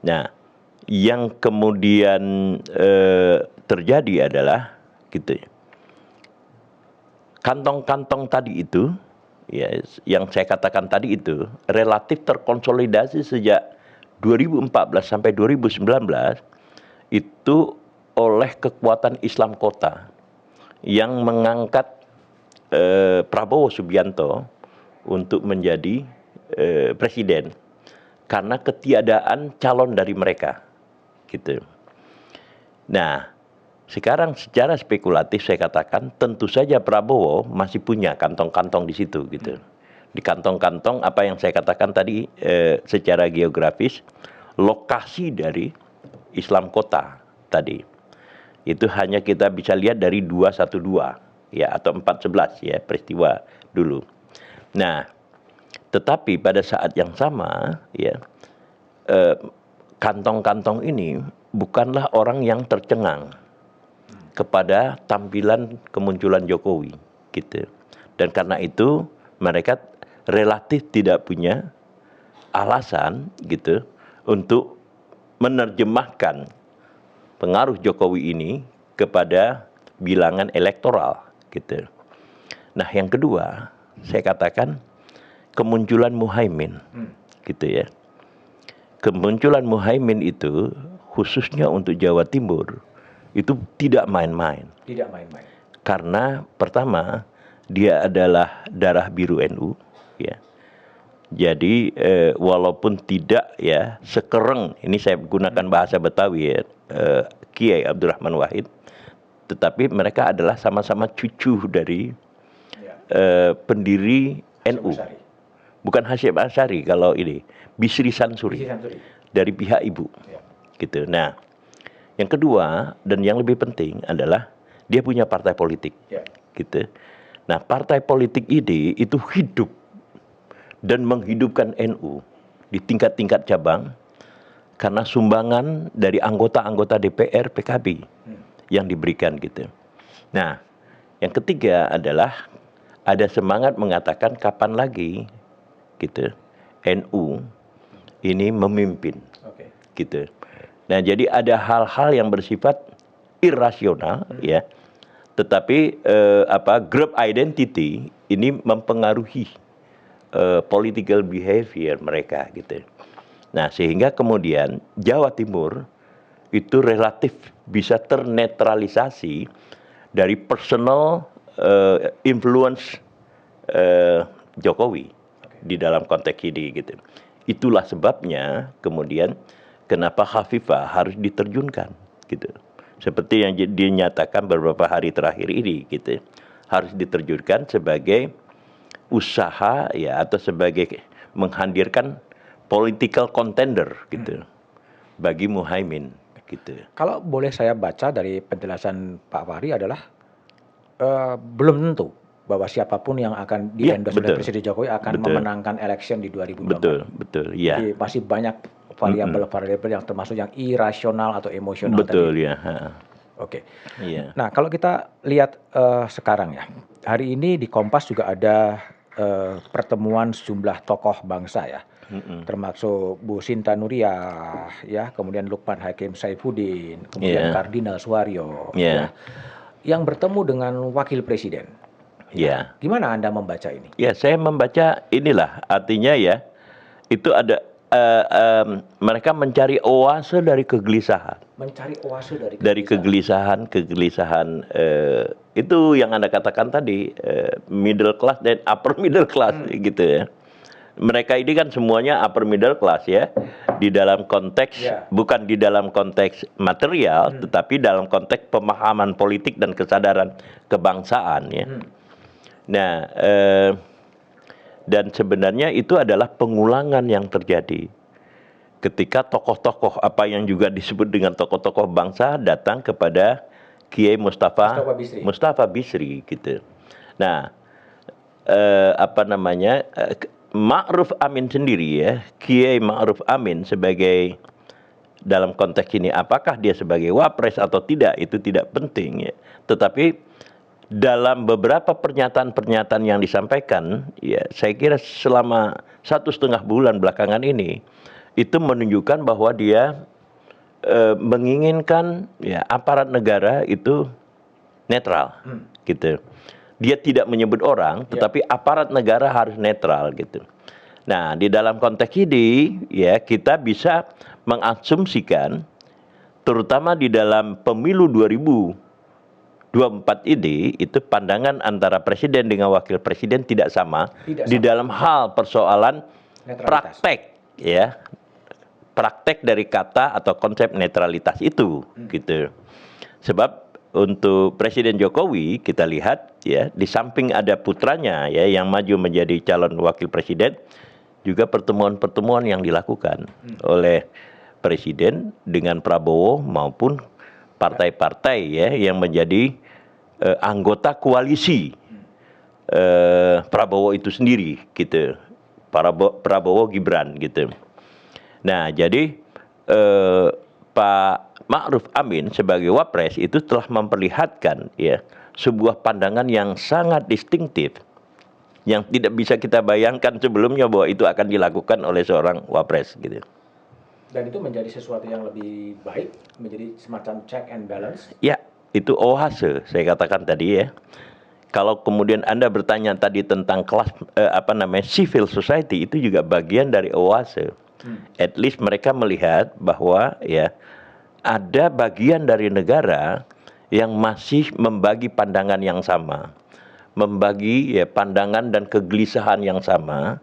Nah, yang kemudian terjadi adalah gitu ya. Kantong-kantong tadi itu ya, yang saya katakan tadi itu relatif terkonsolidasi sejak 2014 sampai 2019 itu oleh kekuatan Islam kota yang mengangkat Prabowo Subianto untuk menjadi presiden karena ketiadaan calon dari mereka gitu. Nah, sekarang secara spekulatif saya katakan tentu saja Prabowo masih punya kantong-kantong di situ gitu. Di kantong-kantong apa yang saya katakan tadi secara geografis lokasi dari Islam kota tadi. Itu hanya kita bisa lihat dari 212 ya atau 411 ya peristiwa dulu. Nah, tetapi pada saat yang sama ya kantong-kantong ini bukanlah orang yang tercengang kepada tampilan kemunculan Jokowi gitu. Dan karena itu mereka relatif tidak punya alasan gitu untuk menerjemahkan pengaruh Jokowi ini kepada bilangan elektoral gitu. Nah, yang kedua, saya katakan kemunculan Muhaimin gitu ya. Kemunculan Muhaimin itu khususnya untuk Jawa Timur itu tidak main-main.
Tidak main-main.
Karena pertama dia adalah darah biru NU ya. Jadi walaupun tidak ya sekereng, ini saya gunakan bahasa Betawi ya, Kiai Abdurrahman Wahid, tetapi mereka adalah sama-sama cucu dari pendiri NU. Bukan Hasyim Asy'ari kalau ini, Bisri Sansuri dari pihak ibu. Gitu. Nah, yang kedua dan yang lebih penting adalah dia punya partai politik. Gitu. Nah, partai politik ini itu hidup dan menghidupkan NU di tingkat-tingkat cabang karena sumbangan dari anggota-anggota DPR PKB yang diberikan gitu. Nah, yang ketiga adalah ada semangat mengatakan kapan lagi gitu NU ini memimpin gitu. Nah, jadi ada hal-hal yang bersifat irasional ya. Tetapi group identity ini mempengaruhi political behavior mereka gitu. Nah, sehingga kemudian Jawa Timur itu relatif bisa ternetralisasi dari personal influence Jokowi di dalam konteks ini gitu. Itulah sebabnya kemudian kenapa Khafifah harus diterjunkan gitu. Seperti yang dinyatakan beberapa hari terakhir ini gitu. Harus diterjunkan sebagai usaha ya atau sebagai menghadirkan political contender gitu bagi Muhaimin gitu.
Kalau boleh saya baca dari penjelasan Pak Fahri adalah belum tentu bahwa siapapun yang akan di-endorse oleh Presiden Jokowi akan memenangkan election di 2024.
Betul, iya.
Jadi masih banyak variabel-variabel yang termasuk yang irasional atau emosional tadi.
Betul ya.
Oke.
Iya.
Nah, kalau kita lihat sekarang ya, hari ini di Kompas juga ada pertemuan sejumlah tokoh bangsa ya, termasuk Bu Sinta Nuriyah, ya, kemudian Lukman Hakim Saifuddin, kemudian Kardinal Suwaryo, ya, yang bertemu dengan Wakil Presiden.
Ya.
Gimana Anda membaca ini?
Ya, saya membaca inilah artinya ya, itu ada mereka mencari oase dari kegelisahan.
Mencari oase
dari kegelisahan itu yang Anda katakan tadi middle class dan upper middle class gitu ya. Mereka ini kan semuanya upper middle class ya di dalam konteks bukan di dalam konteks material tetapi dalam konteks pemahaman politik dan kesadaran kebangsaan ya. Nah, dan sebenarnya itu adalah pengulangan yang terjadi ketika tokoh-tokoh apa yang juga disebut dengan tokoh-tokoh bangsa datang kepada Kiai Mustafa Bisri gitu. Nah, Ma'ruf Amin sendiri ya, Kiai Ma'ruf Amin sebagai dalam konteks ini apakah dia sebagai wapres atau tidak itu tidak penting ya. Tetapi dalam beberapa pernyataan-pernyataan yang disampaikan, ya saya kira selama 1,5 bulan belakangan ini, itu menunjukkan bahwa dia menginginkan ya aparat negara itu netral, gitu. Dia tidak menyebut orang, tetapi aparat negara harus netral, gitu. Nah, di dalam konteks ini, ya kita bisa mengasumsikan, terutama di dalam pemilu 2024 ini, itu pandangan antara presiden dengan wakil presiden tidak sama. Di dalam hal persoalan praktek, ya, praktek dari kata atau konsep netralitas itu, gitu. Sebab untuk Presiden Jokowi kita lihat ya di samping ada putranya ya yang maju menjadi calon wakil presiden, juga pertemuan-pertemuan yang dilakukan oleh presiden dengan Prabowo maupun partai-partai ya yang menjadi anggota koalisi Prabowo itu sendiri, gitu. Prabowo Gibran, gitu. Nah, jadi Pak Ma'ruf Amin sebagai wapres itu telah memperlihatkan ya sebuah pandangan yang sangat distintif yang tidak bisa kita bayangkan sebelumnya bahwa itu akan dilakukan oleh seorang wapres, gitu.
Dan itu menjadi sesuatu yang lebih baik, menjadi semacam check and balance.
Ya, itu oase saya katakan tadi ya. Kalau kemudian Anda bertanya tadi tentang kelas civil society, itu juga bagian dari oase. At least mereka melihat bahwa ya ada bagian dari negara yang masih membagi pandangan yang sama, membagi ya pandangan dan kegelisahan yang sama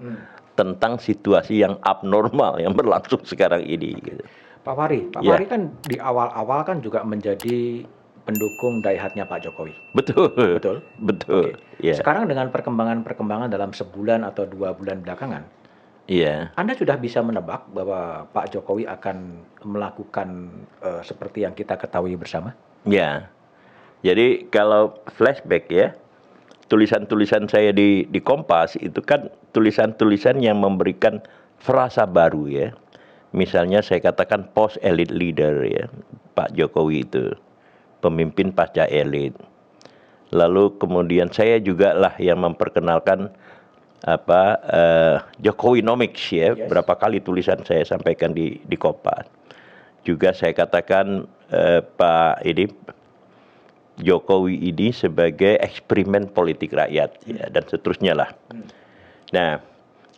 tentang situasi yang abnormal yang berlangsung sekarang ini, gitu.
Pak Fahri kan di awal-awal kan juga menjadi pendukung daihatnya Pak Jokowi.
Betul.
Betul.
Betul.
Oke.
Ya.
Sekarang dengan perkembangan dalam sebulan atau 2 bulan belakangan,
Iya.
Anda sudah bisa menebak bahwa Pak Jokowi akan melakukan seperti yang kita ketahui bersama?
Ya. Jadi kalau flashback ya, tulisan-tulisan saya di Kompas itu kan tulisan-tulisan yang memberikan frasa baru ya. Misalnya saya katakan post elite leader ya, Pak Jokowi itu pemimpin pasca elit. Lalu kemudian saya juga lah yang memperkenalkan Jokowinomics ya, berapa kali tulisan saya sampaikan di Kompas. Juga saya katakan Jokowi ini sebagai eksperimen politik rakyat ya, dan seterusnya lah. Nah,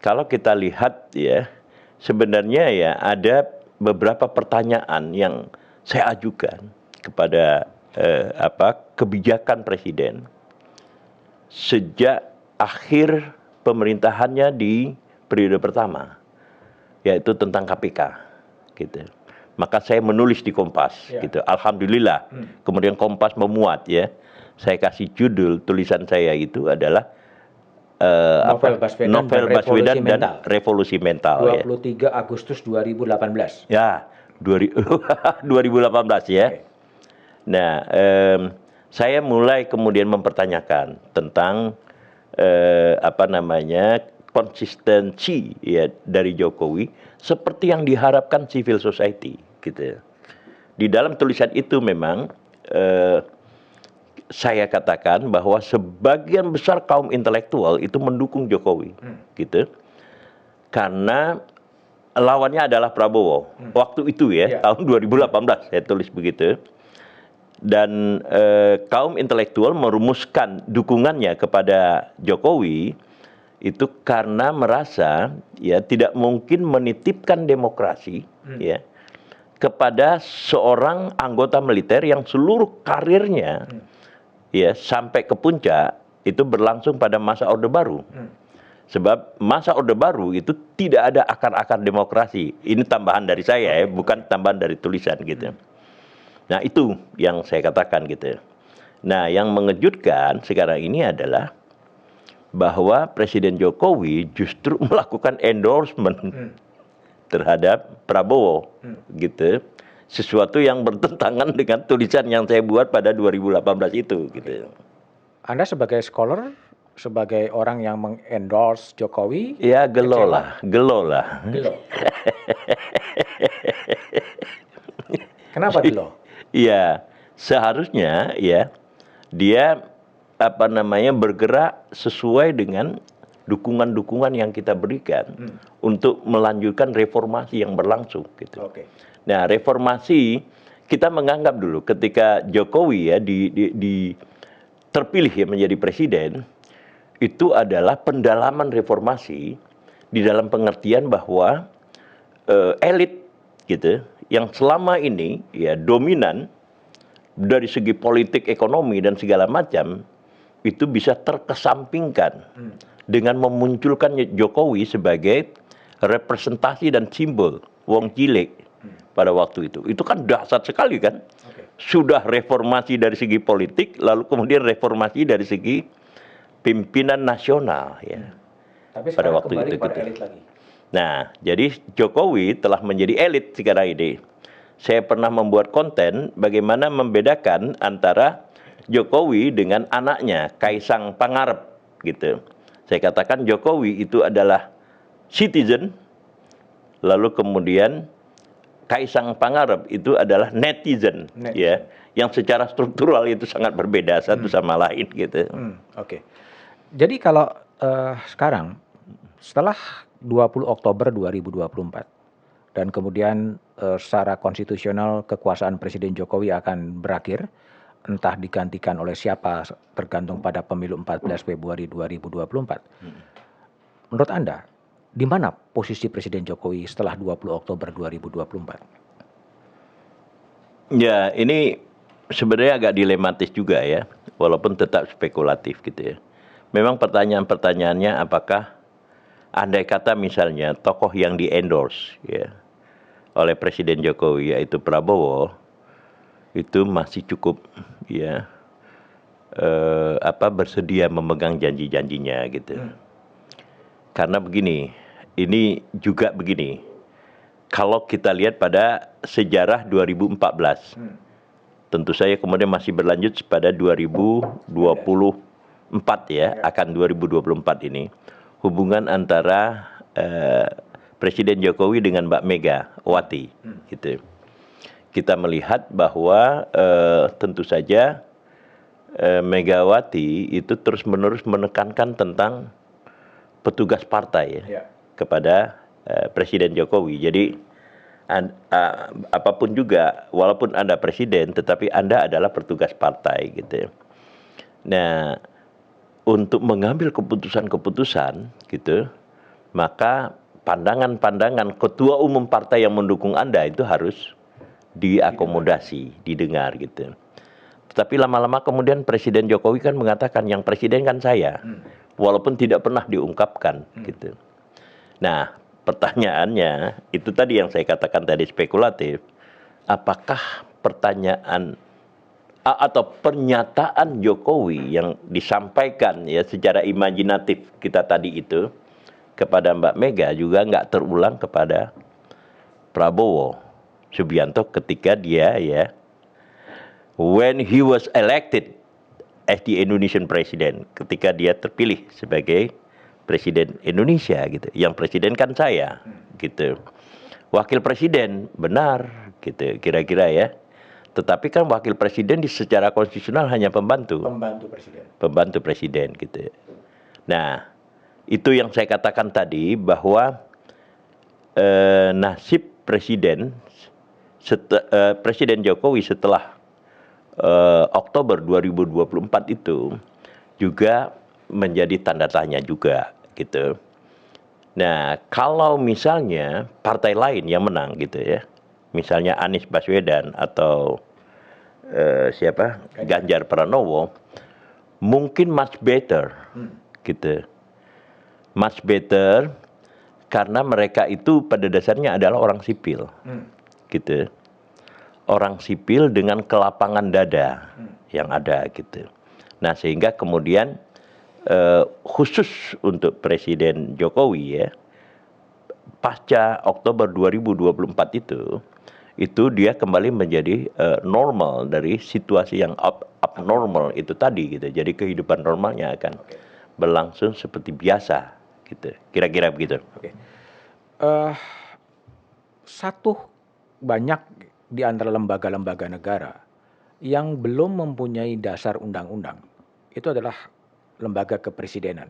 kalau kita lihat ya, sebenarnya ya ada beberapa pertanyaan yang saya ajukan kepada kebijakan presiden sejak akhir pemerintahannya di periode pertama, yaitu tentang KPK, gitu. Maka saya menulis di Kompas, gitu. Alhamdulillah, kemudian Kompas memuat ya. Saya kasih judul tulisan saya itu adalah Novel Baswedan dan Revolusi Mental.
23 Agustus 2018.
Ya, 2018 ya. Okay. Nah, saya mulai kemudian mempertanyakan tentang konsistensi ya dari Jokowi seperti yang diharapkan civil society, gitu. Di dalam tulisan itu memang saya katakan bahwa sebagian besar kaum intelektual itu mendukung Jokowi, gitu. Karena lawannya adalah Prabowo. Waktu itu ya, tahun 2018 saya tulis begitu. Dan kaum intelektual merumuskan dukungannya kepada Jokowi itu karena merasa ya tidak mungkin menitipkan demokrasi ya kepada seorang anggota militer yang seluruh karirnya ya sampai ke puncak itu berlangsung pada masa Orde Baru. Sebab masa Orde Baru itu tidak ada akar-akar demokrasi. Ini tambahan dari saya ya, bukan tambahan dari tulisan, gitu. Nah, itu yang saya katakan, gitu. Nah, yang mengejutkan sekarang ini adalah bahwa Presiden Jokowi justru melakukan endorsement terhadap Prabowo, gitu. Sesuatu yang bertentangan dengan tulisan yang saya buat pada 2018 itu, gitu.
Anda sebagai scholar, sebagai orang yang mengendorse Jokowi,
ya gelo lah.
Gelo. Kenapa gelo?
Iya, seharusnya ya dia bergerak sesuai dengan dukungan-dukungan yang kita berikan untuk melanjutkan reformasi yang berlangsung gitu.
Oke.
Nah, reformasi kita menganggap dulu ketika Jokowi ya terpilih ya menjadi presiden, itu adalah pendalaman reformasi di dalam pengertian bahwa elit gitu yang selama ini ya dominan dari segi politik, ekonomi dan segala macam itu bisa terkesampingkan dengan memunculkan Jokowi sebagai representasi dan simbol wong cilik pada waktu itu. Itu kan dahsyat sekali kan. Sudah reformasi dari segi politik, lalu kemudian reformasi dari segi pimpinan nasional ya.
Tapi
Pada
sekarang
waktu
kembali
itu
kepada
gitu.
elit lagi.
Nah, jadi Jokowi telah menjadi elit sekarang ini. Saya pernah membuat konten bagaimana membedakan antara Jokowi dengan anaknya, Kaisang Pangarep gitu. Saya katakan Jokowi itu adalah citizen, lalu kemudian Kaisang Pangarep itu adalah netizen. Ya, yang secara struktural itu sangat berbeda satu sama lain gitu.
Oke. Jadi kalau sekarang setelah 20 Oktober 2024 dan kemudian secara konstitusional kekuasaan Presiden Jokowi akan berakhir, entah digantikan oleh siapa tergantung pada pemilu 14 Februari 2024. Menurut Anda, di mana posisi Presiden Jokowi setelah 20 Oktober 2024?
Ya, ini sebenarnya agak dilematis juga ya, walaupun tetap spekulatif gitu ya. Memang pertanyaan-pertanyaannya apakah andai kata misalnya tokoh yang di-endorse ya oleh Presiden Jokowi yaitu Prabowo itu masih cukup ya bersedia memegang janji-janjinya gitu. Karena begini, ini juga begini. Kalau kita lihat pada sejarah 2014, tentu saja kemudian masih berlanjut pada 2024 ya, akan 2024 ini. Hubungan antara Presiden Jokowi dengan Mbak Megawati gitu. Kita melihat bahwa tentu saja Megawati itu terus-menerus menekankan tentang petugas partai ya, kepada Presiden Jokowi. Jadi apapun juga, walaupun Anda presiden, tetapi Anda adalah petugas partai gitu. Nah, untuk mengambil keputusan-keputusan gitu, maka pandangan-pandangan ketua umum partai yang mendukung Anda itu harus diakomodasi, didengar gitu. Tetapi lama-lama kemudian Presiden Jokowi kan mengatakan yang presiden kan saya, walaupun tidak pernah diungkapkan gitu. Nah, pertanyaannya itu tadi yang saya katakan tadi spekulatif. Apakah pertanyaan atau pernyataan Jokowi yang disampaikan ya secara imajinatif kita tadi itu kepada Mbak Mega juga nggak terulang kepada Prabowo Subianto ketika dia ya when he was elected as the Indonesian President, ketika dia terpilih sebagai Presiden Indonesia gitu. Yang presiden kan saya gitu. Wakil presiden benar gitu kira-kira ya. Tetapi kan wakil presiden secara konstitusional hanya pembantu. Pembantu presiden gitu. Nah, itu yang saya katakan tadi bahwa nasib Presiden Jokowi setelah Oktober 2024 itu juga menjadi tanda tanya juga gitu. Nah, kalau misalnya partai lain yang menang gitu ya, misalnya Anies Baswedan atau Ganjar Pranowo, mungkin much better gitu. Much better karena mereka itu pada dasarnya adalah orang sipil gitu. Orang sipil dengan kelapangan dada yang ada gitu. Nah, sehingga kemudian khusus untuk Presiden Jokowi ya, pasca Oktober 2024 itu dia kembali menjadi normal dari situasi yang abnormal itu tadi gitu. Jadi kehidupan normalnya akan berlangsung seperti biasa gitu. Kira-kira begitu.
Satu banyak di antara lembaga-lembaga negara yang belum mempunyai dasar undang-undang itu adalah lembaga kepresidenan.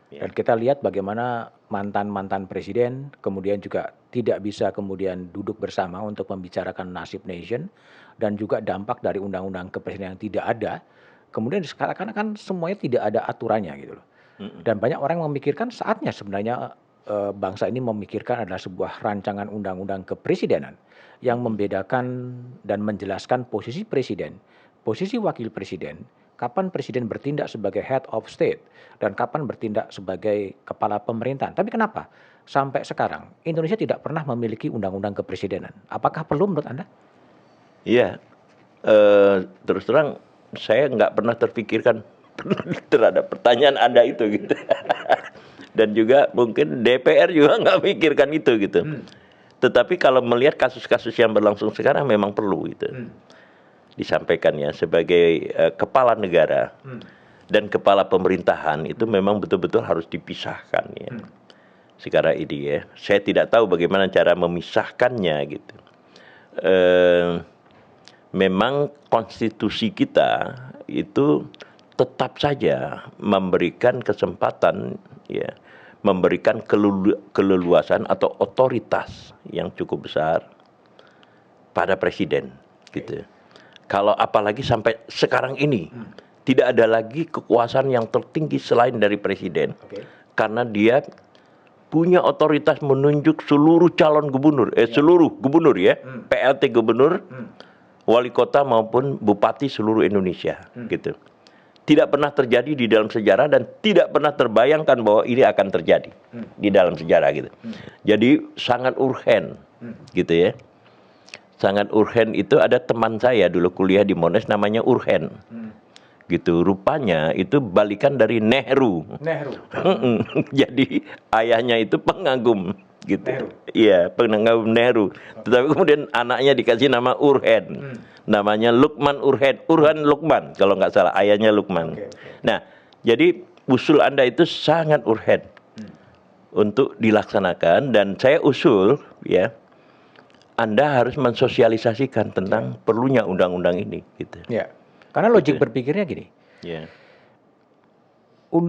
Dan kita lihat bagaimana mantan-mantan presiden kemudian juga tidak bisa kemudian duduk bersama untuk membicarakan nasib nation, dan juga dampak dari undang-undang kepresidenan yang tidak ada. Kemudian sekarang kan semuanya tidak ada aturannya gitu loh. Dan banyak orang memikirkan saatnya sebenarnya bangsa ini memikirkan adalah sebuah rancangan undang-undang kepresidenan yang membedakan dan menjelaskan posisi presiden, posisi wakil presiden, kapan presiden bertindak sebagai head of state dan kapan bertindak sebagai kepala pemerintahan. Tapi kenapa sampai sekarang Indonesia tidak pernah memiliki undang-undang kepresidenan? Apakah perlu menurut Anda?
Iya, terus terang saya nggak pernah terpikirkan terhadap pertanyaan Anda itu gitu. Dan juga mungkin DPR juga nggak pikirkan itu gitu. Tetapi kalau melihat kasus-kasus yang berlangsung sekarang memang perlu itu disampaikan ya, sebagai kepala negara dan kepala pemerintahan itu memang betul-betul harus dipisahkan ya. Sekarang ini ya, saya tidak tahu bagaimana cara memisahkannya gitu. Memang konstitusi kita itu tetap saja memberikan kesempatan ya, memberikan keleluasan atau otoritas yang cukup besar pada presiden gitu. Kalau apalagi sampai sekarang ini tidak ada lagi kekuasaan yang tertinggi selain dari presiden, karena dia punya otoritas menunjuk seluruh calon gubernur, seluruh gubernur ya, PLT gubernur, wali kota maupun bupati seluruh Indonesia gitu. Tidak pernah terjadi di dalam sejarah dan tidak pernah terbayangkan bahwa ini akan terjadi di dalam sejarah gitu. Jadi sangat urgen gitu ya. Sangat urgen itu ada teman saya dulu kuliah di Monash namanya Urgen. Gitu. Rupanya itu balikan dari Nehru. Jadi ayahnya itu pengagum gitu. Iya, pengagum Nehru. Tetapi kemudian anaknya dikasih nama Urgen. Namanya Lukman Urgen, Urgen Lukman kalau nggak salah, ayahnya Lukman. Nah, jadi usul Anda itu sangat urgen untuk dilaksanakan, dan saya usul ya, Anda harus mensosialisasikan tentang perlunya undang-undang ini gitu.
Ya. Karena logik berpikirnya gini.
Ya.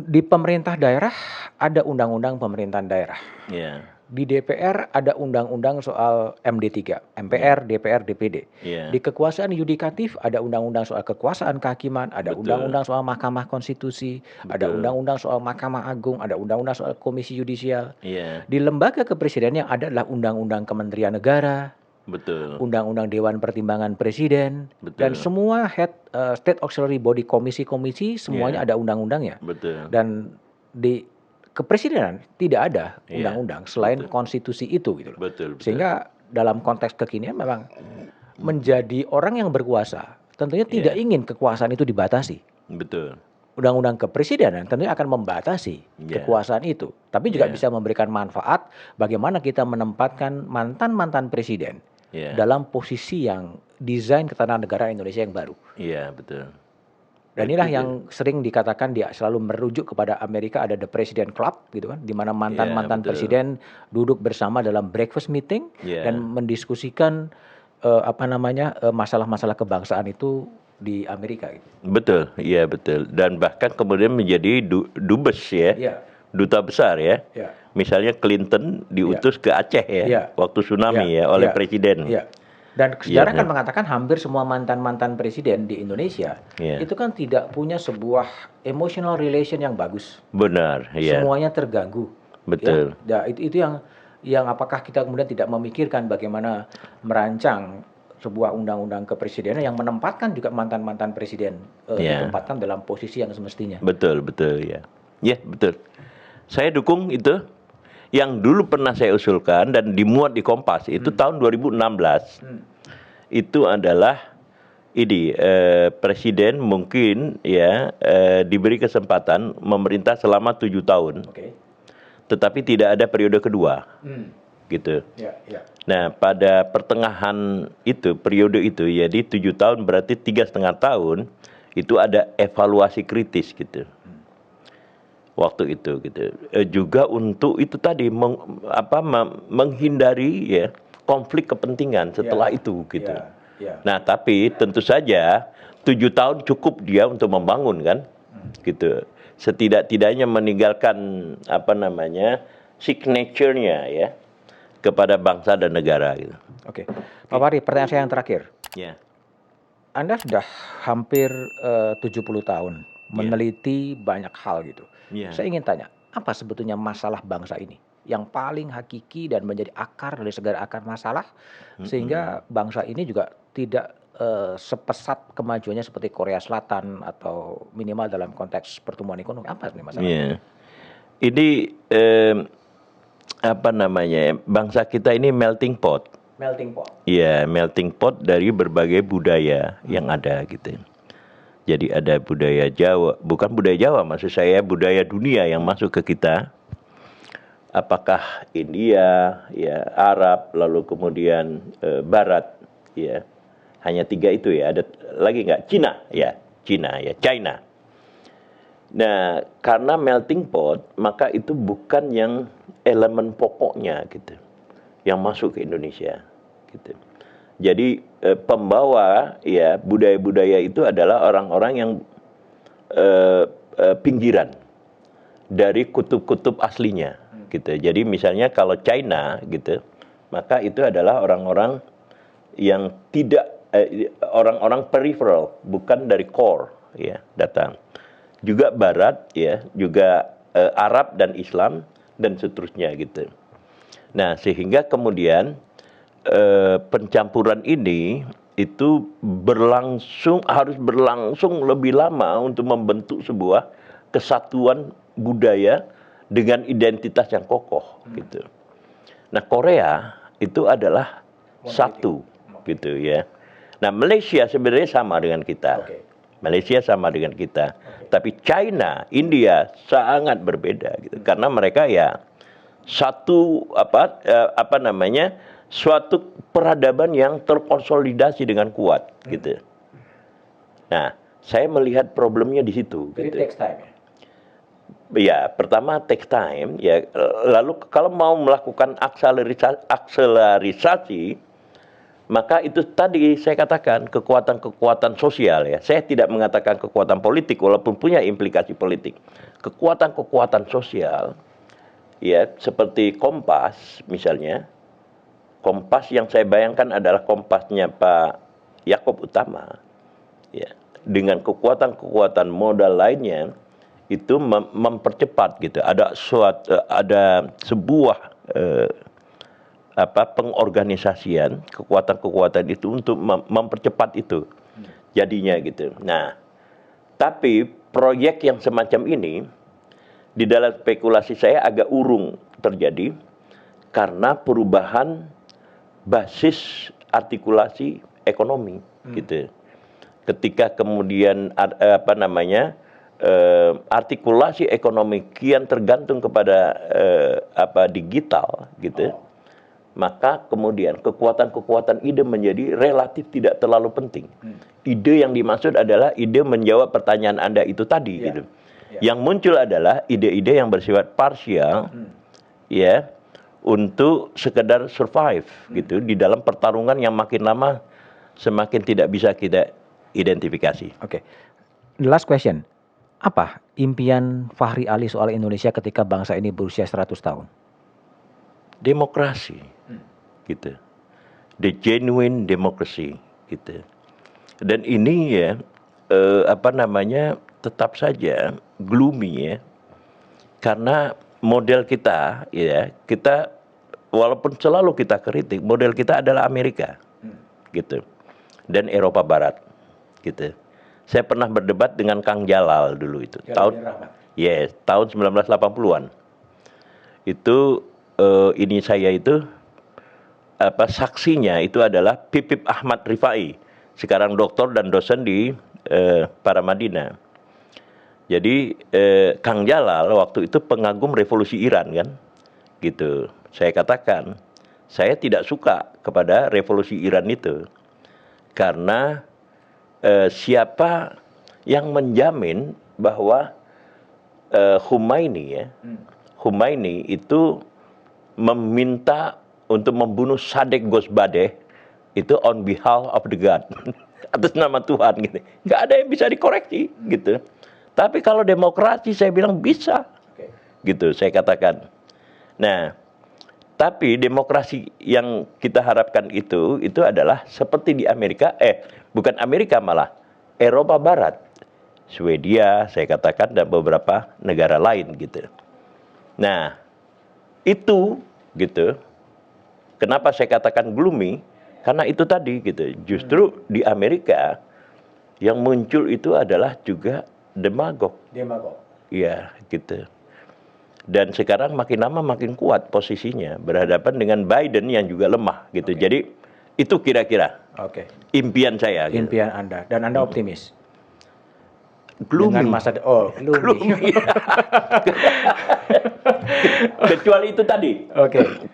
Di pemerintah daerah ada undang-undang pemerintahan daerah.
Ya.
Di DPR ada undang-undang soal MD3, MPR, DPR, DPD.
Ya.
Di kekuasaan yudikatif ada undang-undang soal kekuasaan kehakiman, ada undang-undang soal Mahkamah Konstitusi, ada undang-undang soal Mahkamah Agung, ada undang-undang soal Komisi Yudisial.
Ya.
Di lembaga kepresidenan yang ada adalah undang-undang Kementerian Negara, undang-undang Dewan Pertimbangan Presiden, dan semua head state auxiliary body, komisi-komisi semuanya ada undang-undangnya. Dan di kepresidenan tidak ada undang-undang selain konstitusi itu gitu loh. Sehingga dalam konteks kekinian memang menjadi orang yang berkuasa tentunya tidak ingin kekuasaan itu dibatasi. Undang-undang kepresidenan tentunya akan membatasi kekuasaan itu, tapi juga bisa memberikan manfaat bagaimana kita menempatkan mantan-mantan presiden dalam posisi yang desain ketatanegaraan Indonesia yang baru.
Iya, betul.
Dan inilah yang sering dikatakan, dia selalu merujuk kepada Amerika, ada the President Club gitu kan, di mana mantan-mantan presiden duduk bersama dalam breakfast meeting dan mendiskusikan masalah-masalah kebangsaan itu di Amerika gitu.
Betul, iya betul. Dan bahkan kemudian menjadi dubes ya. Duta besar ya. Misalnya Clinton diutus ke Aceh ya, waktu tsunami oleh presiden. Dan sejarah kan mengatakan hampir semua mantan-mantan presiden di Indonesia itu kan tidak punya sebuah emotional relation yang bagus. Benar,
Semuanya terganggu.
Betul.
Ya, itu yang apakah kita kemudian tidak memikirkan bagaimana merancang sebuah undang-undang kepresidenan yang menempatkan juga mantan-mantan presiden ditempatkan dalam posisi yang semestinya. Betul ya.
Ya, betul. Saya dukung itu. Yang dulu pernah saya usulkan dan dimuat di Kompas itu tahun 2016. Itu adalah ini presiden mungkin diberi kesempatan memerintah selama 7 tahun. Tetapi tidak ada periode kedua. Gitu. Nah, pada pertengahan itu, periode itu, jadi 7 tahun berarti 3,5 tahun itu ada evaluasi kritis gitu. Waktu itu gitu. Juga untuk itu tadi menghindari konflik kepentingan setelah itu gitu. Nah, tapi tentu saja 7 tahun cukup dia untuk membangun kan. Gitu. setidak-tidaknya meninggalkan apa namanya signature-nya ya kepada bangsa dan negara gitu.
Oke, Pak Fahri, pertanyaan saya yang terakhir.
Ya.
Anda sudah hampir 70 tahun meneliti banyak hal gitu.
Iya.
Saya ingin tanya, apa sebetulnya masalah bangsa ini yang paling hakiki dan menjadi akar dari segala akar masalah sehingga bangsa ini juga tidak sepesat kemajuannya seperti Korea Selatan atau minimal dalam konteks pertumbuhan ekonomi. Apa sebenarnya masalahnya?
Iya. Ini apa namanya? Bangsa kita ini melting pot.
Melting pot.
Iya, melting pot dari berbagai budaya yang ada gitu. Jadi ada budaya Jawa, bukan budaya Jawa, maksud saya budaya dunia yang masuk ke kita. Apakah India, ya Arab, lalu kemudian Barat, ya. Hanya 3 itu ya, ada lagi nggak? Cina, ya. China. Nah, karena melting pot, maka itu bukan yang elemen pokoknya gitu, yang masuk ke Indonesia gitu. Jadi pembawa ya budaya-budaya itu adalah orang-orang yang pinggiran dari kutub-kutub aslinya gitu. Jadi misalnya kalau China gitu, maka itu adalah orang-orang yang tidak orang-orang peripheral, bukan dari core ya datang. Juga Barat ya, juga Arab dan Islam dan seterusnya gitu. Nah, sehingga kemudian pencampuran ini itu harus berlangsung lebih lama untuk membentuk sebuah kesatuan budaya dengan identitas yang kokoh gitu. Nah, Korea itu adalah satu gitu ya. Nah, Malaysia sebenarnya sama dengan kita. Malaysia sama dengan kita. Tapi China, India sangat berbeda gitu. Karena mereka ya satu suatu peradaban yang terkonsolidasi dengan kuat gitu. Nah, saya melihat problemnya di situ.
Jadi
gitu.
takes time ya?
Ya, pertama take time ya. Lalu kalau mau melakukan akselerisasi, maka itu tadi saya katakan kekuatan-kekuatan sosial ya. Saya tidak mengatakan kekuatan politik walaupun punya implikasi politik. Kekuatan-kekuatan sosial ya seperti Kompas misalnya. Kompas yang saya bayangkan adalah Kompasnya Pak Yaakob Utama. Ya, dengan kekuatan-kekuatan modal lainnya itu mempercepat gitu. Ada sebuah pengorganisasian kekuatan-kekuatan itu untuk mempercepat itu jadinya gitu. Nah, tapi proyek yang semacam ini di dalam spekulasi saya agak urung terjadi karena perubahan basis artikulasi ekonomi gitu. Ketika kemudian artikulasi ekonomi kian tergantung kepada digital gitu. Maka kemudian kekuatan-kekuatan ide menjadi relatif tidak terlalu penting. Ide yang dimaksud adalah ide menjawab pertanyaan Anda itu tadi gitu. Yang muncul adalah ide-ide yang bersifat parsial ya untuk sekedar survive gitu di dalam pertarungan yang makin lama semakin tidak bisa kita identifikasi.
Oke. The last question. Apa impian Fahri Ali soal Indonesia ketika bangsa ini berusia 100 tahun?
Demokrasi gitu, the genuine democracy gitu. Dan ini ya tetap saja gloomy ya, karena model kita ya, kita walaupun selalu kita kritik, model kita adalah Amerika gitu dan Eropa Barat gitu. Saya pernah berdebat dengan Kang Jalal dulu itu tahun 1980-an. Itu ini saya itu saksinya itu adalah Pipip Ahmad Rifai, sekarang doktor dan dosen di Paramadina. Jadi Kang Jalal waktu itu pengagum revolusi Iran kan, gitu. Saya katakan saya tidak suka kepada revolusi Iran itu karena siapa yang menjamin bahwa Khomeini itu meminta untuk membunuh Sadek Ghosbadeh itu on behalf of the God atas nama Tuhan gitu. Nggak ada yang bisa dikoreksi gitu. Tapi kalau demokrasi saya bilang bisa. Gitu saya katakan. Nah, tapi demokrasi yang kita harapkan itu adalah seperti di Amerika, bukan Amerika malah, Eropa Barat. Swedia, saya katakan, dan beberapa negara lain gitu. Nah, itu gitu. Kenapa saya katakan gloomy? Karena itu tadi gitu. Justru di Amerika yang muncul itu adalah juga demagog. Iya, gitu. Dan sekarang makin lama makin kuat posisinya berhadapan dengan Biden yang juga lemah gitu. Jadi itu kira-kira impian saya. Gitu.
Impian Anda dan Anda optimis.
Gloomy.
Dengan masa gloomy.
Kecuali itu tadi.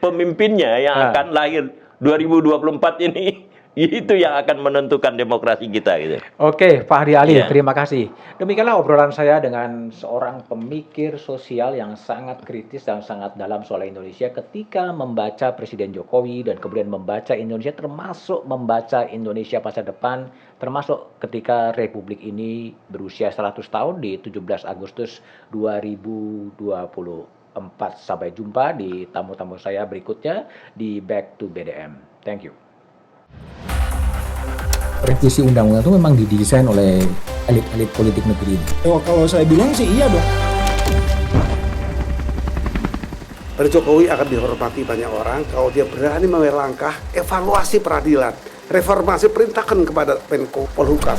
Pemimpinnya yang akan lahir 2024 ini itu yang akan menentukan demokrasi kita gitu.
Oke, Fahri Ali, terima kasih. Demikianlah obrolan saya dengan seorang pemikir sosial yang sangat kritis dan sangat dalam soal Indonesia ketika membaca Presiden Jokowi dan kemudian membaca Indonesia, termasuk membaca Indonesia masa depan, termasuk ketika Republik ini berusia 100 tahun di 17 Agustus 2024. Sampai jumpa di tamu-tamu saya berikutnya di Back to BDM. Thank you.
Revisi undang-undang itu memang didesain oleh elit-elit politik negeri ini.
Kalau saya bilang sih iya dong.
Pak Jokowi akan dihormati banyak orang kalau dia berani mengambil langkah evaluasi peradilan, reformasi perintahkan kepada Menko Polhukam.